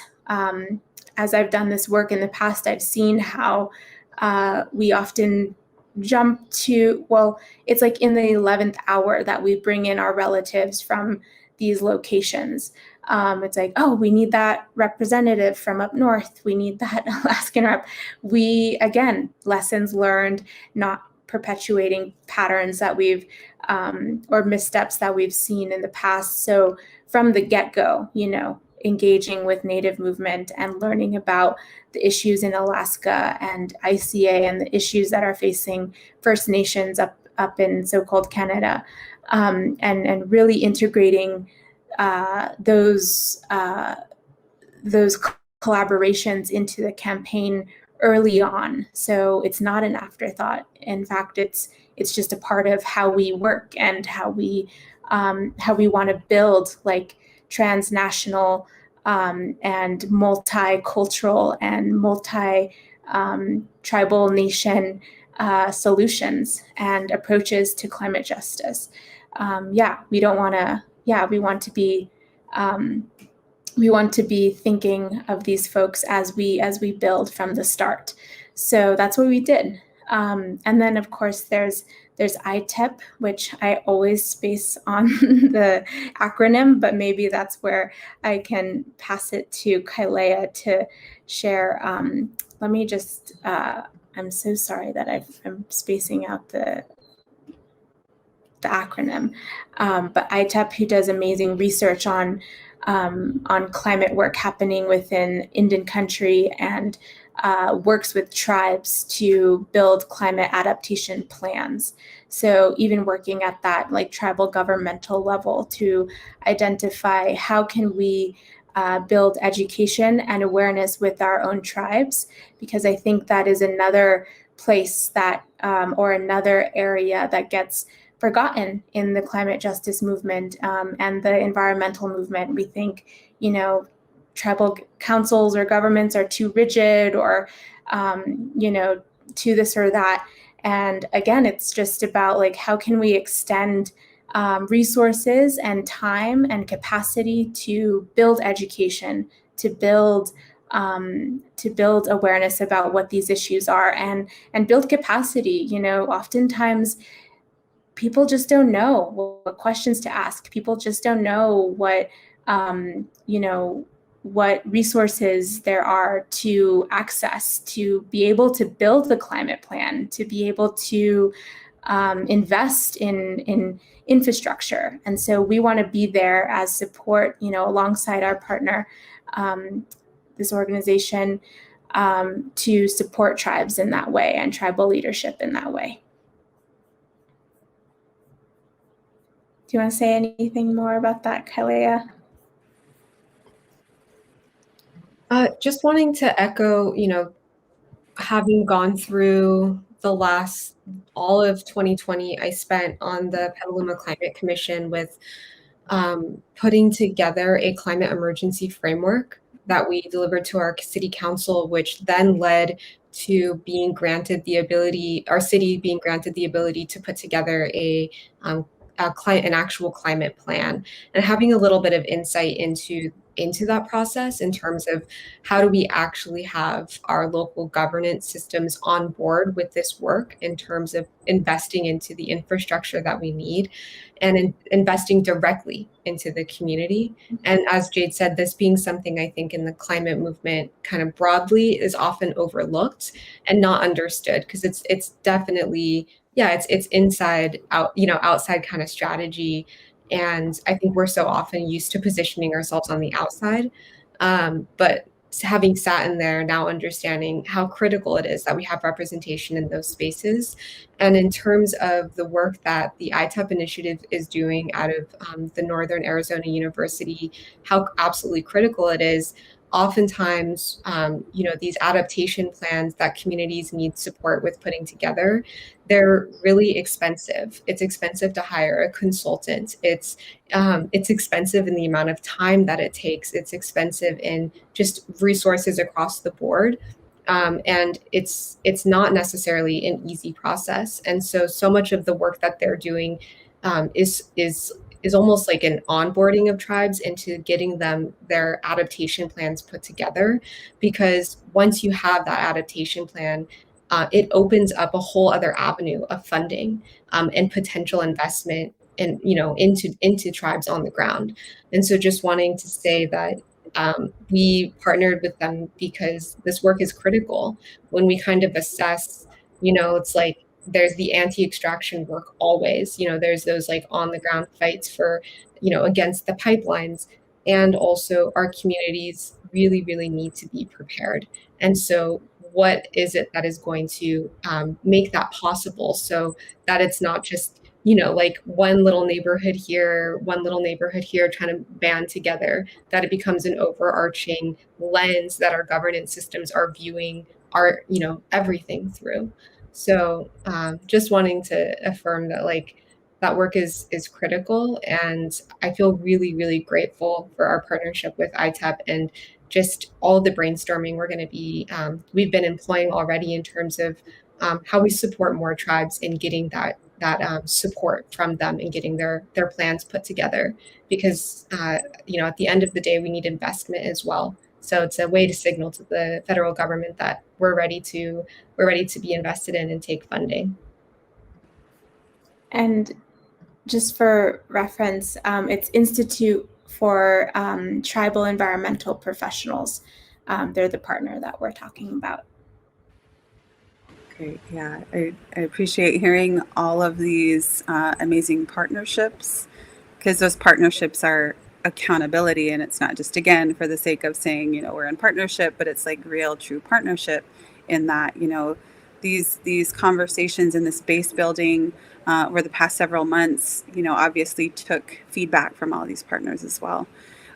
as I've done this work in the past, I've seen how we often jump to, it's like in the 11th hour that we bring in our relatives from these locations. It's like, oh, we need that representative from up north. We need that Alaskan rep. Lessons learned, not perpetuating patterns that we've or missteps that we've seen in the past. So from the get-go, engaging with Native movement and learning about the issues in Alaska and ICA and the issues that are facing First Nations up in so-called Canada, and really integrating those collaborations into the campaign early on. So it's not an afterthought. In fact, it's just a part of how we work and how we want to build like transnational and multicultural and tribal nation solutions and approaches to climate justice. We want to be thinking of these folks as we build from the start. So that's what we did. And then of course there's ITEP, which I always space on the acronym, but maybe that's where I can pass it to Kailea to share. Let me just, I'm I'm so sorry that I'm spacing out the acronym, but ITEP, who does amazing research on climate work happening within Indian country and works with tribes to build climate adaptation plans. So even working at that like tribal governmental level to identify how can we build education and awareness with our own tribes, because I think that is another place that or another area that gets forgotten in the climate justice movement and the environmental movement. We think, you know, tribal councils or governments are too rigid or, you know, to this or that. And again, it's just about like, how can we extend resources and time and capacity to build education, to build awareness about what these issues are and build capacity. You know, oftentimes people just don't know what questions to ask. People just don't know what, you know, what resources there are to access to be able to build the climate plan, to be able to invest in infrastructure. And so we want to be there as support, you know, alongside our partner, this organization, to support tribes in that way and tribal leadership in that way. Do you want to say anything more about that, Kailea? Just wanting to echo, you know, having gone through all of 2020, I spent on the Petaluma Climate Commission with putting together a climate emergency framework that we delivered to our city council, which then led to being granted the ability, our city being granted the ability to put together an actual climate plan, and having a little bit of insight into that process in terms of how do we actually have our local governance systems on board with this work in terms of investing into the infrastructure that we need and investing directly into the community. And as Jade said, this being something I think in the climate movement kind of broadly is often overlooked and not understood, because it's definitely, yeah, it's inside out, you know, outside kind of strategy. And I think we're so often used to positioning ourselves on the outside. But having sat in there, now understanding how critical it is that we have representation in those spaces. And in terms of the work that the ITEP initiative is doing out of the Northern Arizona University, how absolutely critical it is. Oftentimes, you know, these adaptation plans that communities need support with putting together, they're really expensive. It's expensive to hire a consultant. It's expensive in the amount of time that it takes. It's expensive in just resources across the board. And it's not necessarily an easy process. And so much of the work that they're doing is almost like an onboarding of tribes into getting them their adaptation plans put together. Because once you have that adaptation plan, it opens up a whole other avenue of funding and potential investment and, you know, into tribes on the ground. And so just wanting to say that we partnered with them because this work is critical. When we kind of assess, you know, it's like there's the anti-extraction work always, you know, there's those like on the ground fights for, you know, against the pipelines. And also our communities really, really need to be prepared. And so what is it that is going to make that possible, so that it's not just, you know, like one little neighborhood here trying to band together, that it becomes an overarching lens that our governance systems are viewing our, you know, everything through. So just wanting to affirm that like that work is critical. And I feel really, really grateful for our partnership with ITEP and just all the brainstorming we've been employing already in terms of how we support more tribes in getting that support from them and getting their plans put together. Because you know, at the end of the day, we need investment as well. So it's a way to signal to the federal government that we're ready to be invested in and take funding. And just for reference, it's Institute for Tribal Environmental Professionals. They're the partner that we're talking about. Great. Yeah, I appreciate hearing all of these amazing partnerships, because those partnerships are accountability, and it's not just, again, for the sake of saying, we're in partnership, but it's like real true partnership in that, these conversations in this base building over the past several months, obviously took feedback from all these partners as well.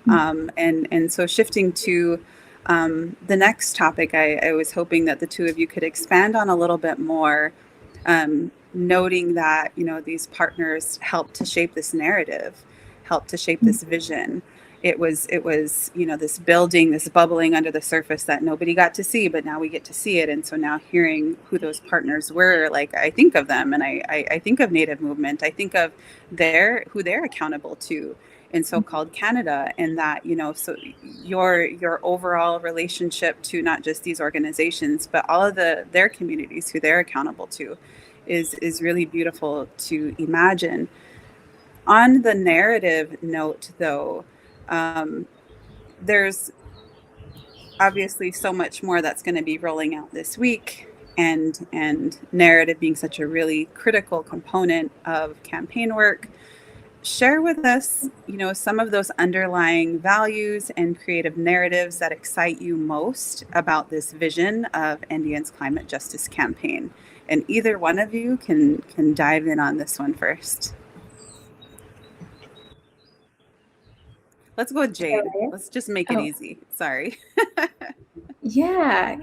And so shifting to the next topic, I was hoping that the two of you could expand on a little bit more, noting that, these partners helped to shape this narrative, helped to shape this vision. It was, this building, this bubbling under the surface that nobody got to see, but now we get to see it. And so now hearing who those partners were, like, I think of them, and I think of Native movement. I think of who they're accountable to in so-called Canada, and that, so your overall relationship to not just these organizations, but all of their communities who they're accountable to is really beautiful to imagine. On the narrative note, though, there's obviously so much more that's going to be rolling out this week, and narrative being such a really critical component of campaign work. Share with us, some of those underlying values and creative narratives that excite you most about this vision of NDN's Climate Justice campaign. And either one of you can dive in on this one first. Let's go with Jade. Let's just make it easy. Sorry. Yeah.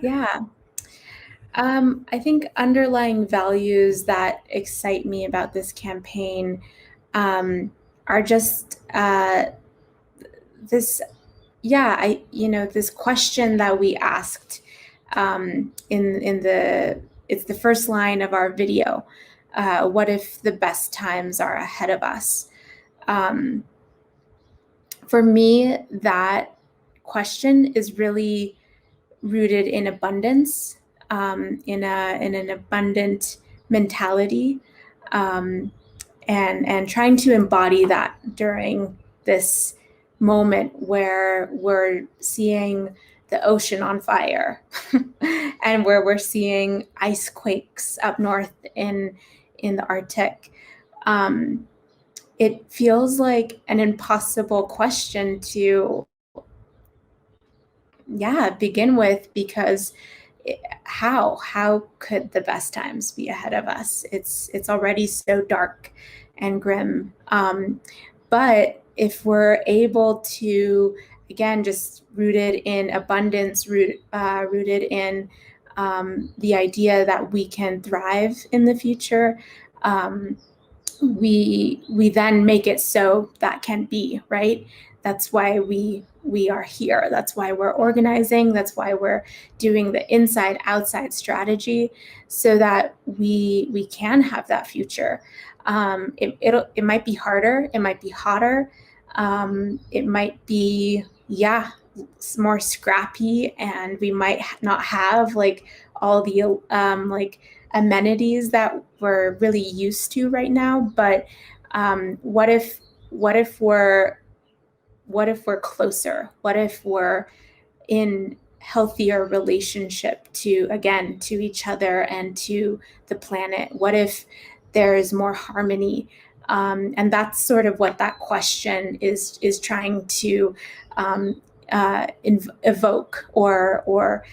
I think underlying values that excite me about this campaign are just this question that we asked it's the first line of our video. What if the best times are ahead of us? For me, that question is really rooted in abundance, in an abundant mentality, and trying to embody that during this moment where we're seeing the ocean on fire and where we're seeing ice quakes up north in the Arctic. It feels like an impossible question to begin with, because how could the best times be ahead of us? It's already so dark and grim. But if we're able to, again, just rooted in abundance, rooted in the idea that we can thrive in the future, we then make it so that can be, right? That's why we are here. That's why we're organizing. That's why we're doing the inside outside strategy, so that we can have that future. It might be harder. It might be hotter. It might be more scrappy, and we might not have like all the amenities that we're really used to right now. But what if we're closer? What if we're in healthier relationship to each other and to the planet? What if there is more harmony? And that's sort of what that question is trying to evoke or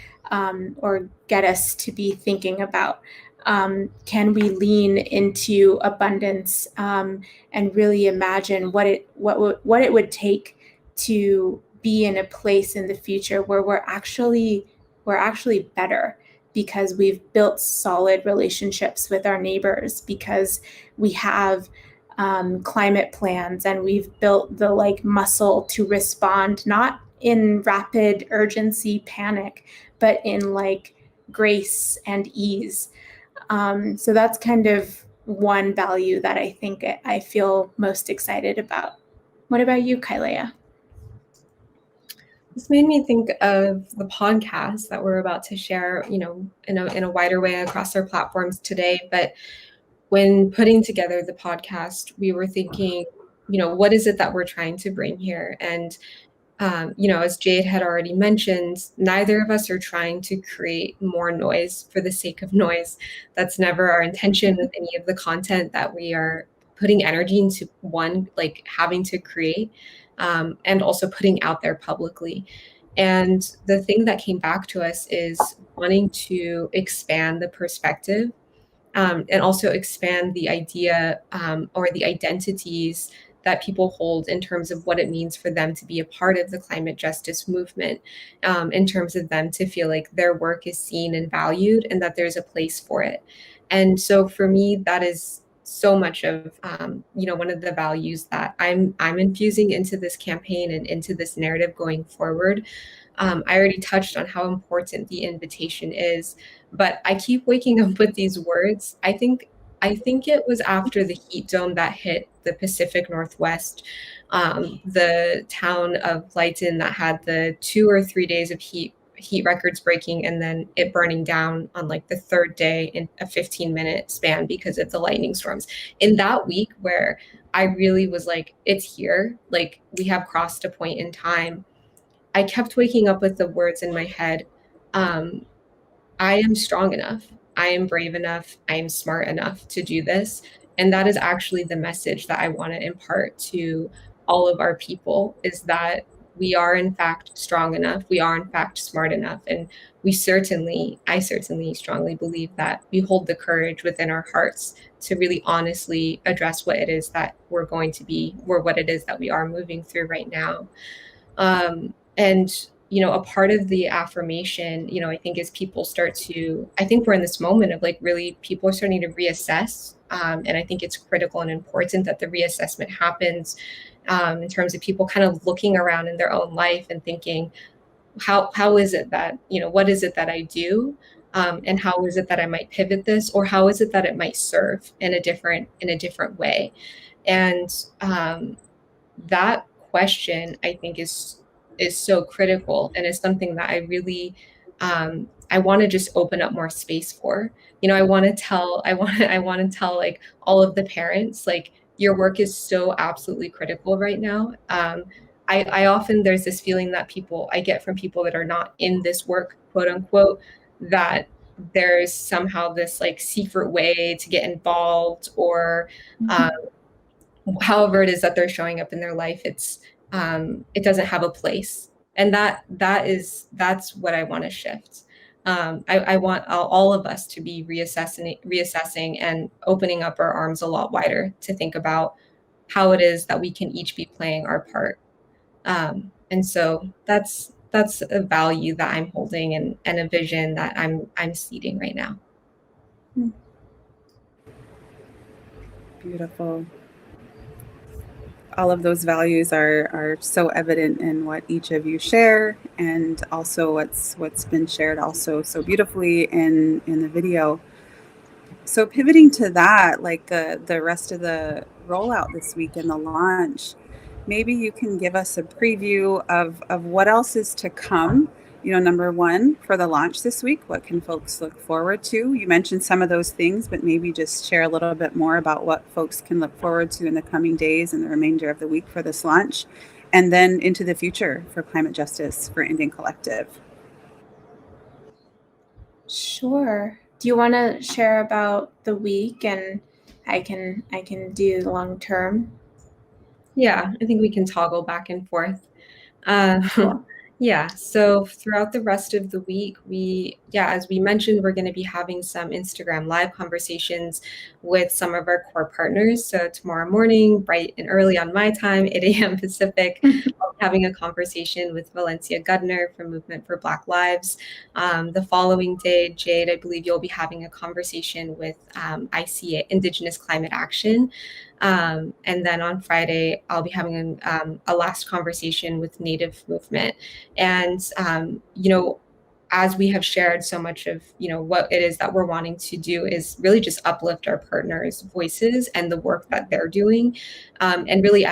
get us to be thinking about. Can we lean into abundance and really imagine what it would take to be in a place in the future where we're actually better, because we've built solid relationships with our neighbors, because we have climate plans, and we've built the muscle to respond, not in rapid urgency panic, but in grace and ease. So that's kind of one value that I think I feel most excited about. What about you, Kailea? This made me think of the podcast that we're about to share, in a wider way across our platforms today. But when putting together the podcast, we were thinking, what is it that we're trying to bring here? And as Jade had already mentioned, neither of us are trying to create more noise for the sake of noise. That's never our intention with any of the content that we are putting energy into, one, like having to create, and also putting out there publicly. And the thing that came back to us is wanting to expand the perspective, and also expand the idea, or the identities that people hold in terms of what it means for them to be a part of the climate justice movement, in terms of them to feel like their work is seen and valued and that there's a place for it. And so for me, that is so much of, one of the values that I'm infusing into this campaign and into this narrative going forward. I already touched on how important the invitation is, but I keep waking up with these words. I think it was after the heat dome that hit the Pacific Northwest, the town of Lytton, that had the 2 or 3 days of heat records breaking, and then it burning down on like the third day in a 15-minute span because of the lightning storms. In that week where I really was like, it's here, like we have crossed a point in time, I kept waking up with the words in my head. um, I am strong enough. I am brave enough. I am smart enough to do this. And that is actually the message that I want to impart to all of our people, is that we are in fact strong enough. We are in fact smart enough. And I certainly strongly believe that we hold the courage within our hearts to really honestly address what it is that we're going to be, or what it is that we are moving through right now. And a part of the affirmation, I think, as people start to, I think we're in this moment of like really people are starting to reassess. And I think it's critical and important that the reassessment happens, in terms of people kind of looking around in their own life and thinking, how is it that, what is it that I do? And how is it that I might pivot this, or how is it that it might serve in a different way? And that question, I think, is so critical, and is something that I really, I want to just open up more space for. I want to tell like all of the parents, like, your work is so absolutely critical right now. I often, there's this feeling that I get from people that are not in this work, quote unquote, that there's somehow this like secret way to get involved, or however it is that they're showing up in their life, it doesn't have a place. And that's what I want to shift. I want all of us to be reassessing and opening up our arms a lot wider to think about how it is that we can each be playing our part. And so that's a value that I'm holding, and a vision that I'm seeding right now. Beautiful. All of those values are so evident in what each of you share, and also what's been shared also so beautifully in the video. So pivoting to that, like the rest of the rollout this week and the launch, maybe you can give us a preview of what else is to come. Number one, for the launch this week, what can folks look forward to? You mentioned some of those things, but maybe just share a little bit more about what folks can look forward to in the coming days and the remainder of the week for this launch, and then into the future for climate justice for Indian Collective. Sure. Do you want to share about the week, and I can do the long term? Yeah, I think we can toggle back and forth. Cool. Yeah, so throughout the rest of the week, as we mentioned, we're going to be having some Instagram live conversations with some of our core partners. So tomorrow morning, bright and early on my time, 8 a.m. Pacific, I'll be having a conversation with Valencia Gudner from Movement for Black Lives. The following day, Jade, I believe you'll be having a conversation with ICA, Indigenous Climate Action. And then on Friday, I'll be having a last conversation with Native Movement. And, as we have shared so much of, what it is that we're wanting to do is really just uplift our partners' voices and the work that they're doing, and really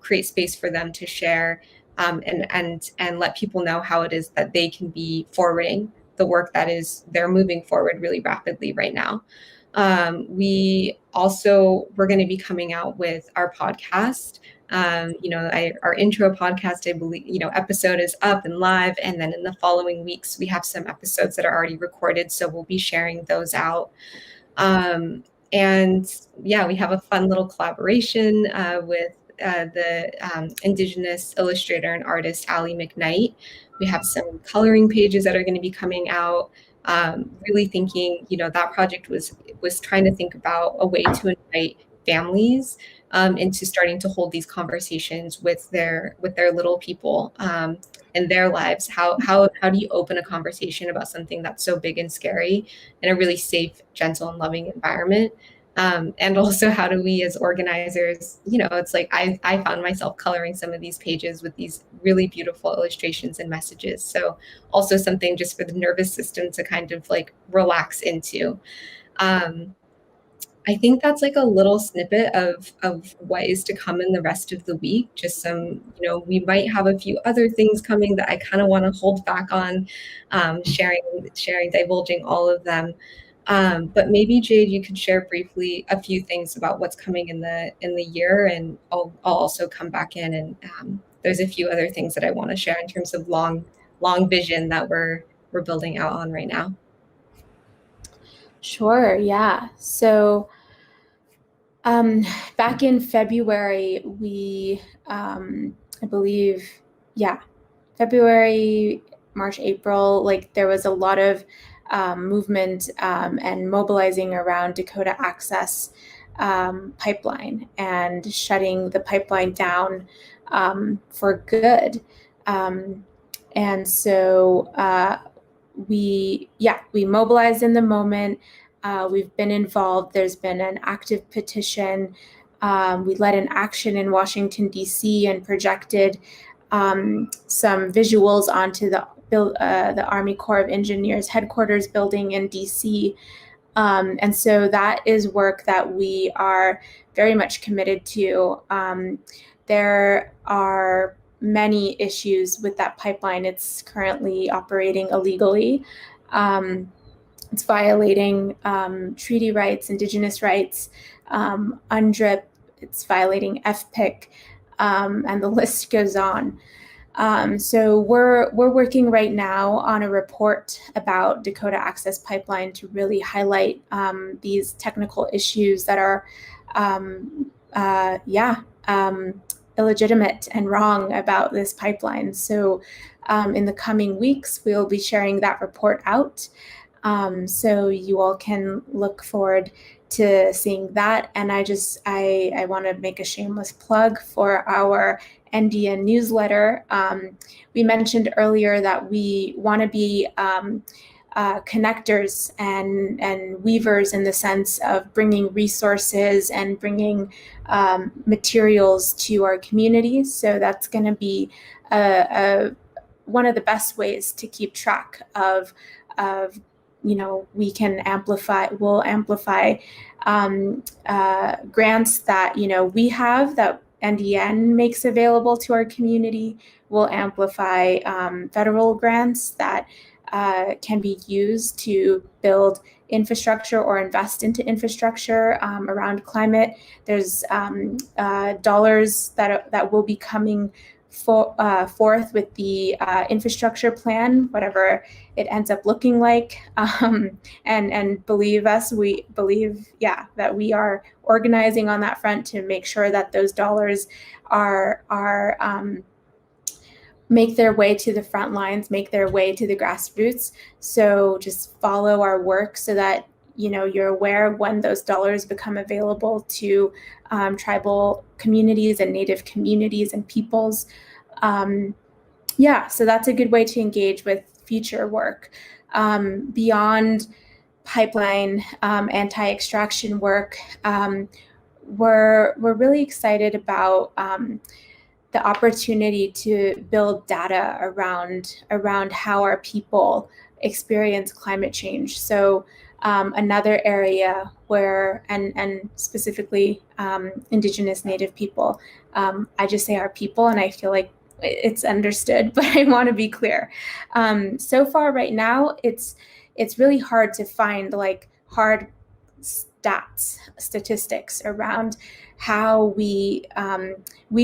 create space for them to share, and let people know how it is that they can be forwarding the work that is they're moving forward really rapidly right now. We're going to be coming out with our podcast. Our intro podcast, I believe, episode is up and live. And then in the following weeks, we have some episodes that are already recorded. So we'll be sharing those out. And yeah, we have a fun little collaboration with the Indigenous illustrator and artist, Allie McKnight. We have some coloring pages that are going to be coming out. Really thinking, that project was trying to think about a way to invite families into starting to hold these conversations with their little people in their lives. How do you open a conversation about something that's so big and scary in a really safe, gentle, and loving environment? And also, how do we as organizers, it's like I found myself coloring some of these pages with these really beautiful illustrations and messages. So also something just for the nervous system to kind of like relax into. I think that's like a little snippet of what is to come in the rest of the week. Just some, we might have a few other things coming that I kind of want to hold back on sharing, divulging all of them. But maybe Jade, you could share briefly a few things about what's coming in the year, and I'll also come back in and there's a few other things that I want to share in terms of long vision that we're building out on right now. Sure, yeah. So back in February, we, I believe, February, March, April, like there was a lot of movement and mobilizing around Dakota Access pipeline and shutting the pipeline down for good. And so we mobilized in the moment. We've been involved. There's been an active petition. We led an action in Washington, D.C. and projected some visuals onto the Army Corps of Engineers headquarters building in D.C. And so that is work that we are very much committed to. There are many issues with that pipeline. It's currently operating illegally. It's violating treaty rights, Indigenous rights, UNDRIP. It's violating FPIC, and the list goes on. So we're working right now on a report about Dakota Access Pipeline to really highlight these technical issues that are, illegitimate and wrong about this pipeline. So in the coming weeks, we'll be sharing that report out. So you all can look forward to seeing that. And I want to make a shameless plug for our NDN newsletter. We mentioned earlier that we want to be connectors and weavers in the sense of bringing resources and bringing materials to our community. So that's going to be one of the best ways to keep track of we can we'll amplify grants that, we have that NDN makes available to our community. We'll amplify federal grants that can be used to build infrastructure or invest into infrastructure around climate. There's dollars that will be coming forth with the infrastructure plan, whatever it ends up looking like. And believe us, we believe, that we are organizing on that front to make sure that those dollars are make their way to the front lines, make their way to the grassroots. So just follow our work so that you're aware when those dollars become available to tribal communities and Native communities and peoples. So that's a good way to engage with future work. Beyond pipeline anti-extraction work, we're really excited about the opportunity to build data around how our people experience climate change. So another area where, and specifically Indigenous Native people, I just say our people, and I feel like it's understood, but I want to be clear. So far right now, it's really hard to find like hard statistics around how we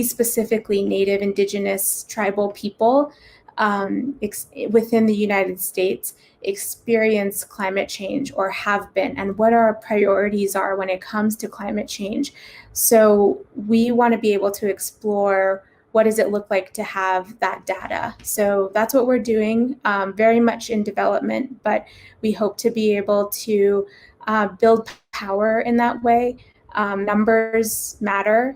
specifically Native, Indigenous, tribal people within the United States experience climate change or have been, and what our priorities are when it comes to climate change. So we want to be able to explore what does it look like to have that data. So that's what we're doing, very much in development, but we hope to be able to build power in that way. Numbers matter,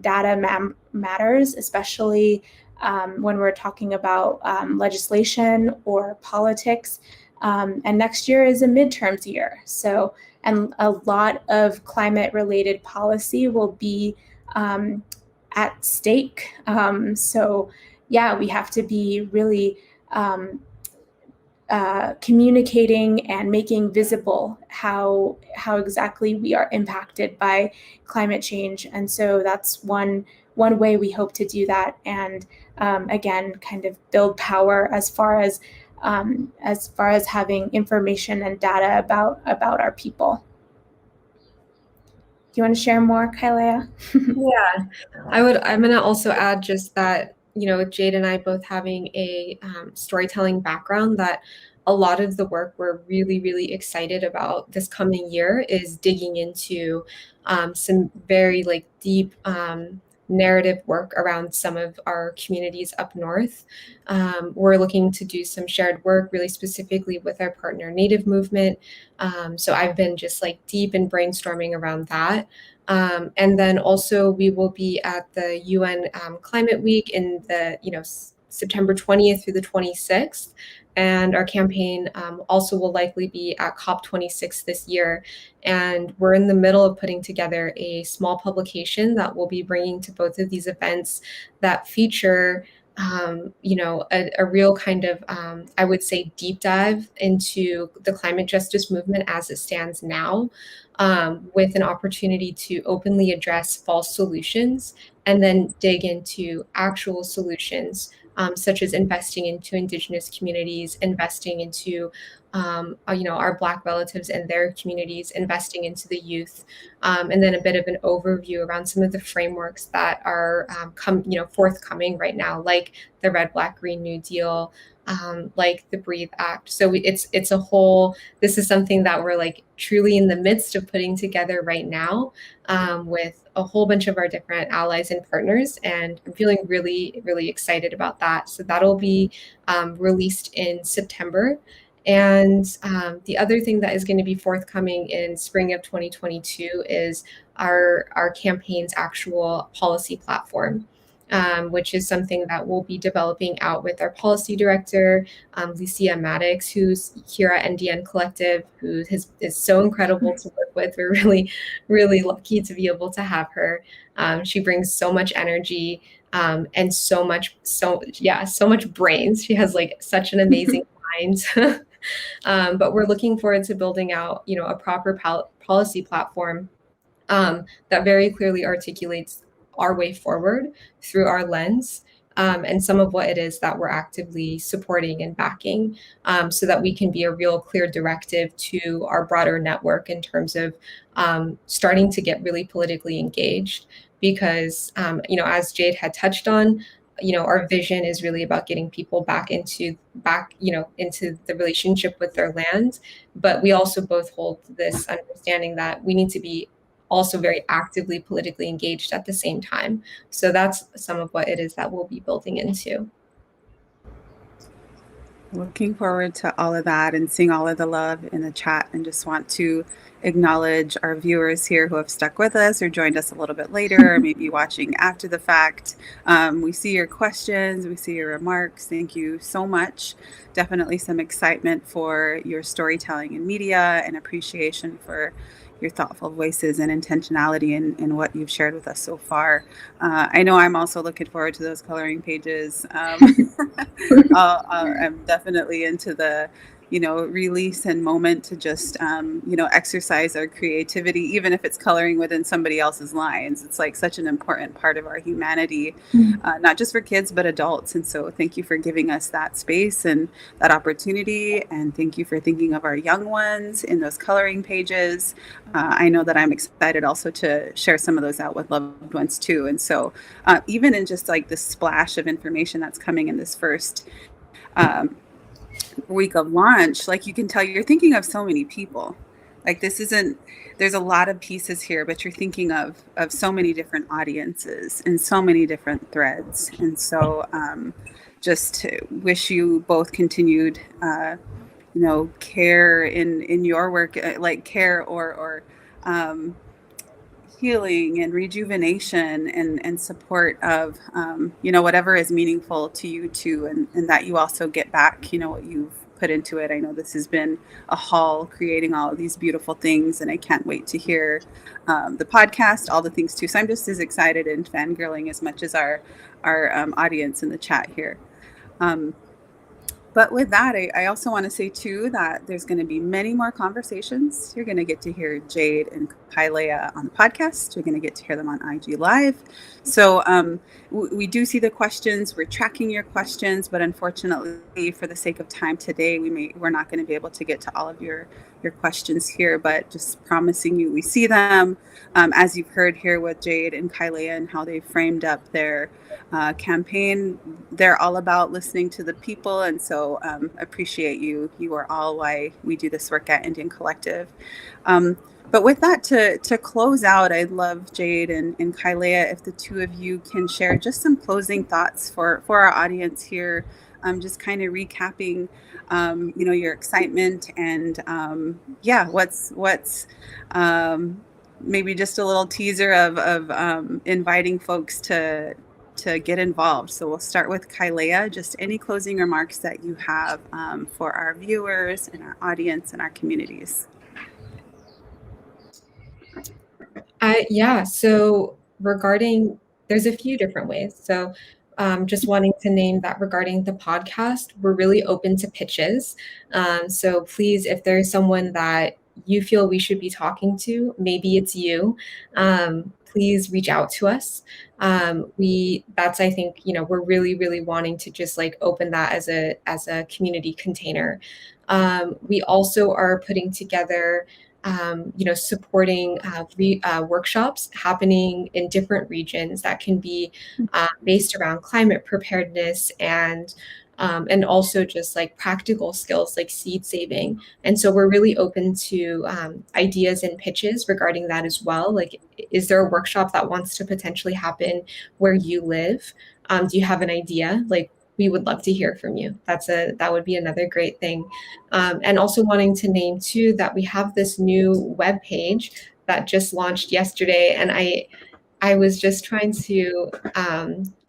data matters, especially when we're talking about legislation or politics. And next year is a midterms year. So, and a lot of climate-related policy will be at stake. So, yeah, we have to be really communicating and making visible how exactly we are impacted by climate change. And so that's one way we hope to do that. And again, kind of build power as far as having information and data about our people. Do you want to share more, Kailea? Yeah, I'm going to also add just that, with Jade and I both having a storytelling background, that a lot of the work we're really, really excited about this coming year is digging into some very deep narrative work around some of our communities up north. We're looking to do some shared work really specifically with our partner Native movement. So I've been just deep in brainstorming around that. And then also we will be at the UN Climate Week in the September 20th through the 26th. And our campaign also will likely be at COP26 this year. And we're in the middle of putting together a small publication that we'll be bringing to both of these events that feature a real kind of, I would say, deep dive into the climate justice movement as it stands now, with an opportunity to openly address false solutions and then dig into actual solutions, such as investing into Indigenous communities, investing into our Black relatives and their communities, investing into the youth, and then a bit of an overview around some of the frameworks that are forthcoming right now, like the Red, Black, Green New Deal, like the Breathe Act. So it's a whole. This is something that we're truly in the midst of putting together right now, with a whole bunch of our different allies and partners, and I'm feeling really, really excited about that. So that'll be released in September. And the other thing that is going to be forthcoming in spring of 2022 is our campaign's actual policy platform, which is something that we'll be developing out with our policy director, Lucia Maddox, who's here at NDN Collective, who is so incredible to work with. We're really, really lucky to be able to have her. She brings so much energy and so much brains. She has such an amazing mind. But we're looking forward to building out, a proper policy platform that very clearly articulates our way forward through our lens, and some of what it is that we're actively supporting and backing, so that we can be a real clear directive to our broader network in terms of starting to get really politically engaged. Because, as Jade had touched on, our vision is really about getting people back into the relationship with their land. But we also both hold this understanding that we need to be also very actively politically engaged at the same time. So that's some of what it is that we'll be building into. Looking forward to all of that and seeing all of the love in the chat, and just want to acknowledge our viewers here who have stuck with us or joined us a little bit later, or maybe watching after the fact. We see your questions, we see your remarks. Thank you so much. Definitely some excitement for your storytelling and media, and appreciation for your thoughtful voices and intentionality in what you've shared with us so far. I know I'm also looking forward to those coloring pages. I'm definitely into the release and moment to just, exercise our creativity, even if it's coloring within somebody else's lines. It's like such an important part of our humanity, not just for kids, but adults. And so thank you for giving us that space and that opportunity. And thank you for thinking of our young ones in those coloring pages. I know that I'm excited also to share some of those out with loved ones too. And so even in just like the splash of information that's coming in this first week of launch, like you can tell you're thinking of so many people. Like there's a lot of pieces here, but you're thinking of so many different audiences and so many different threads. And so just to wish you both continued care in your work, like care or healing and rejuvenation and support of whatever is meaningful to you too, and that you also get back what you've put into it. I know this has been a haul creating all of these beautiful things, and I can't wait to hear the podcast, all the things too. So I'm just as excited and fangirling as much as our audience in the chat here. But with that, I also want to say, too, that there's going to be many more conversations. You're going to get to hear Jade and Kailea on the podcast. You're going to get to hear them on IG Live. So we do see the questions. We're tracking your questions. But unfortunately, for the sake of time today, we're not going to be able to get to all of your questions here. But just promising you we see them. As you've heard here with Jade and Kailea and how they framed up their campaign, they're all about listening to the people. And so appreciate you. You are all why we do this work at Indian Collective. But with that, to close out, I'd love Jade and Kailea, if the two of you can share just some closing thoughts for our audience here, just kind of recapping, your excitement and what's maybe just a little teaser of inviting folks to get involved. So we'll start with Kailea. Just any closing remarks that you have for our viewers and our audience and our communities. So regarding, there's a few different ways. So just wanting to name that regarding the podcast, we're really open to pitches. So please, if there's someone that you feel we should be talking to, maybe it's you, please reach out to us. I think, we're really, really wanting to just like open that as a community container. We also are putting together supporting workshops happening in different regions that can be based around climate preparedness and also just like practical skills like seed saving. And so we're really open to ideas and pitches regarding that as well. Like, is there a workshop that wants to potentially happen where you live? Do you have an idea? Like, we would love to hear from you. That would be another great thing. And also wanting to name too that we have this new webpage that just launched yesterday, and I was just trying to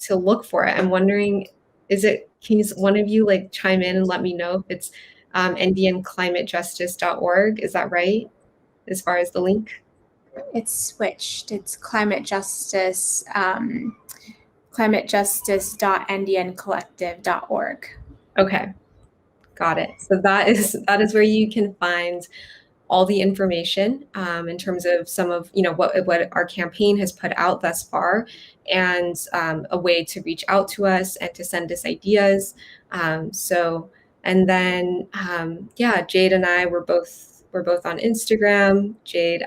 look for it. I'm wondering, can one of you like chime in and let me know if it's NDNClimateJustice.org? Is that right? As far as the link? It's switched. It's Climate Justice. climatejustice.ndncollective.org. Okay, got it. So that is where you can find all the information in terms of some of what our campaign has put out thus far, and a way to reach out to us and to send us ideas. And then Jade and I we're both on Instagram. Jade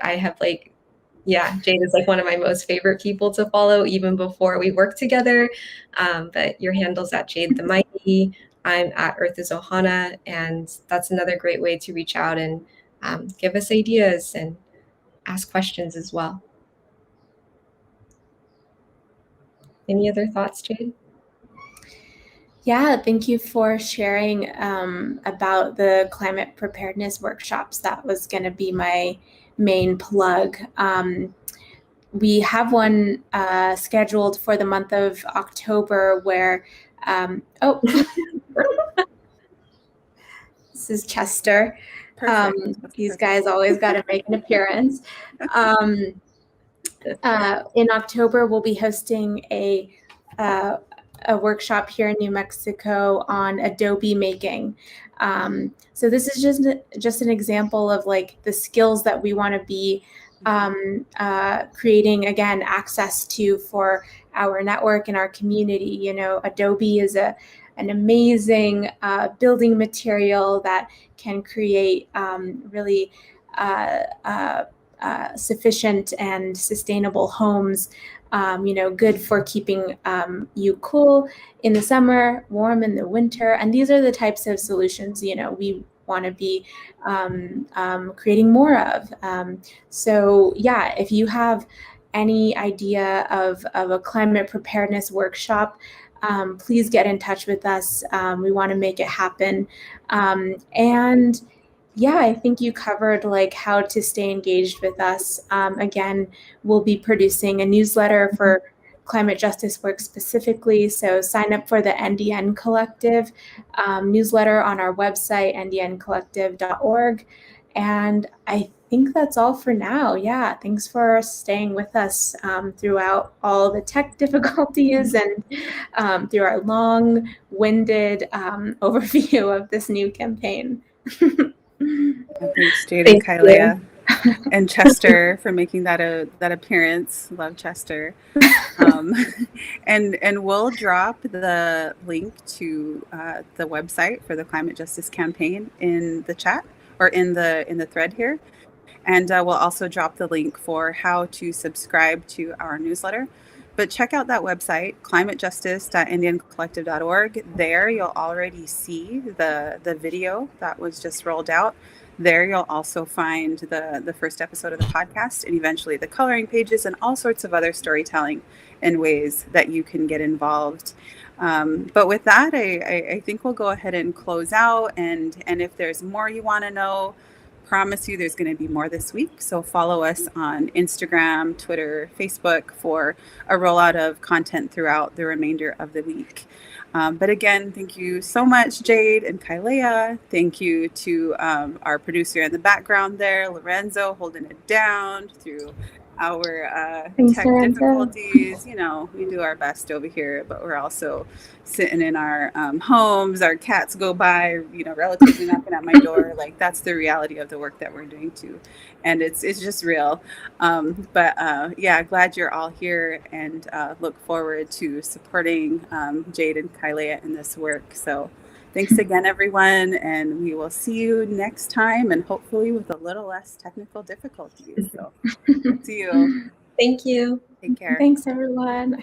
is like one of my most favorite people to follow, even before we work together. But your handle's at Jade the Mighty. I'm at Earth is Ohana, and that's another great way to reach out and give us ideas and ask questions as well. Any other thoughts, Jade? Yeah, thank you for sharing about the climate preparedness workshops. That was going to be my main plug. We have one scheduled for the month of October where, this is Chester. These guys always got to make an appearance. In October, we'll be hosting a a workshop here in New Mexico on adobe making. So this is just an example of like the skills that we want to be creating, again, access to for our network and our community. You know, adobe is an amazing building material that can create really sufficient and sustainable homes. You know, good for keeping you cool in the summer, warm in the winter. And these are the types of solutions, you know, we want to be creating more of. So yeah, if you have any idea of a climate preparedness workshop, please get in touch with us. We want to make it happen. And yeah, I think you covered like how to stay engaged with us. Again, we'll be producing a newsletter for climate justice work specifically. So sign up for the NDN Collective newsletter on our website, ndncollective.org. And I think that's all for now. Yeah, thanks for staying with us throughout all the tech difficulties and through our long-winded overview of this new campaign. Thanks, Jade and Kailea. And Chester for making that appearance. Love Chester. And we'll drop the link to the website for the Climate Justice Campaign in the chat or in the thread here. And we'll also drop the link for how to subscribe to our newsletter. But check out that website, climatejustice.ndncollective.org. There you'll already see the video that was just rolled out. There you'll also find the first episode of the podcast and eventually the coloring pages and all sorts of other storytelling and ways that you can get involved. But with that, I think we'll go ahead and close out. And if there's more you want to know, promise you there's going to be more this week. So follow us on Instagram, Twitter, Facebook for a rollout of content throughout the remainder of the week. But again, thank you so much, Jade and Kailea. Thank you to our producer in the background there, Lorenzo, holding it down through our tech difficulties. You know, we do our best over here, but we're also sitting in our homes. Our cats go by, you know, relatives are knocking at my door. Like, that's the reality of the work that we're doing too. And it's just real. But yeah, glad you're all here and look forward to supporting Jade and Kailea in this work. So thanks again, everyone. And we will see you next time and hopefully with a little less technical difficulties. So see you. Thank you. Take care. Thanks, everyone.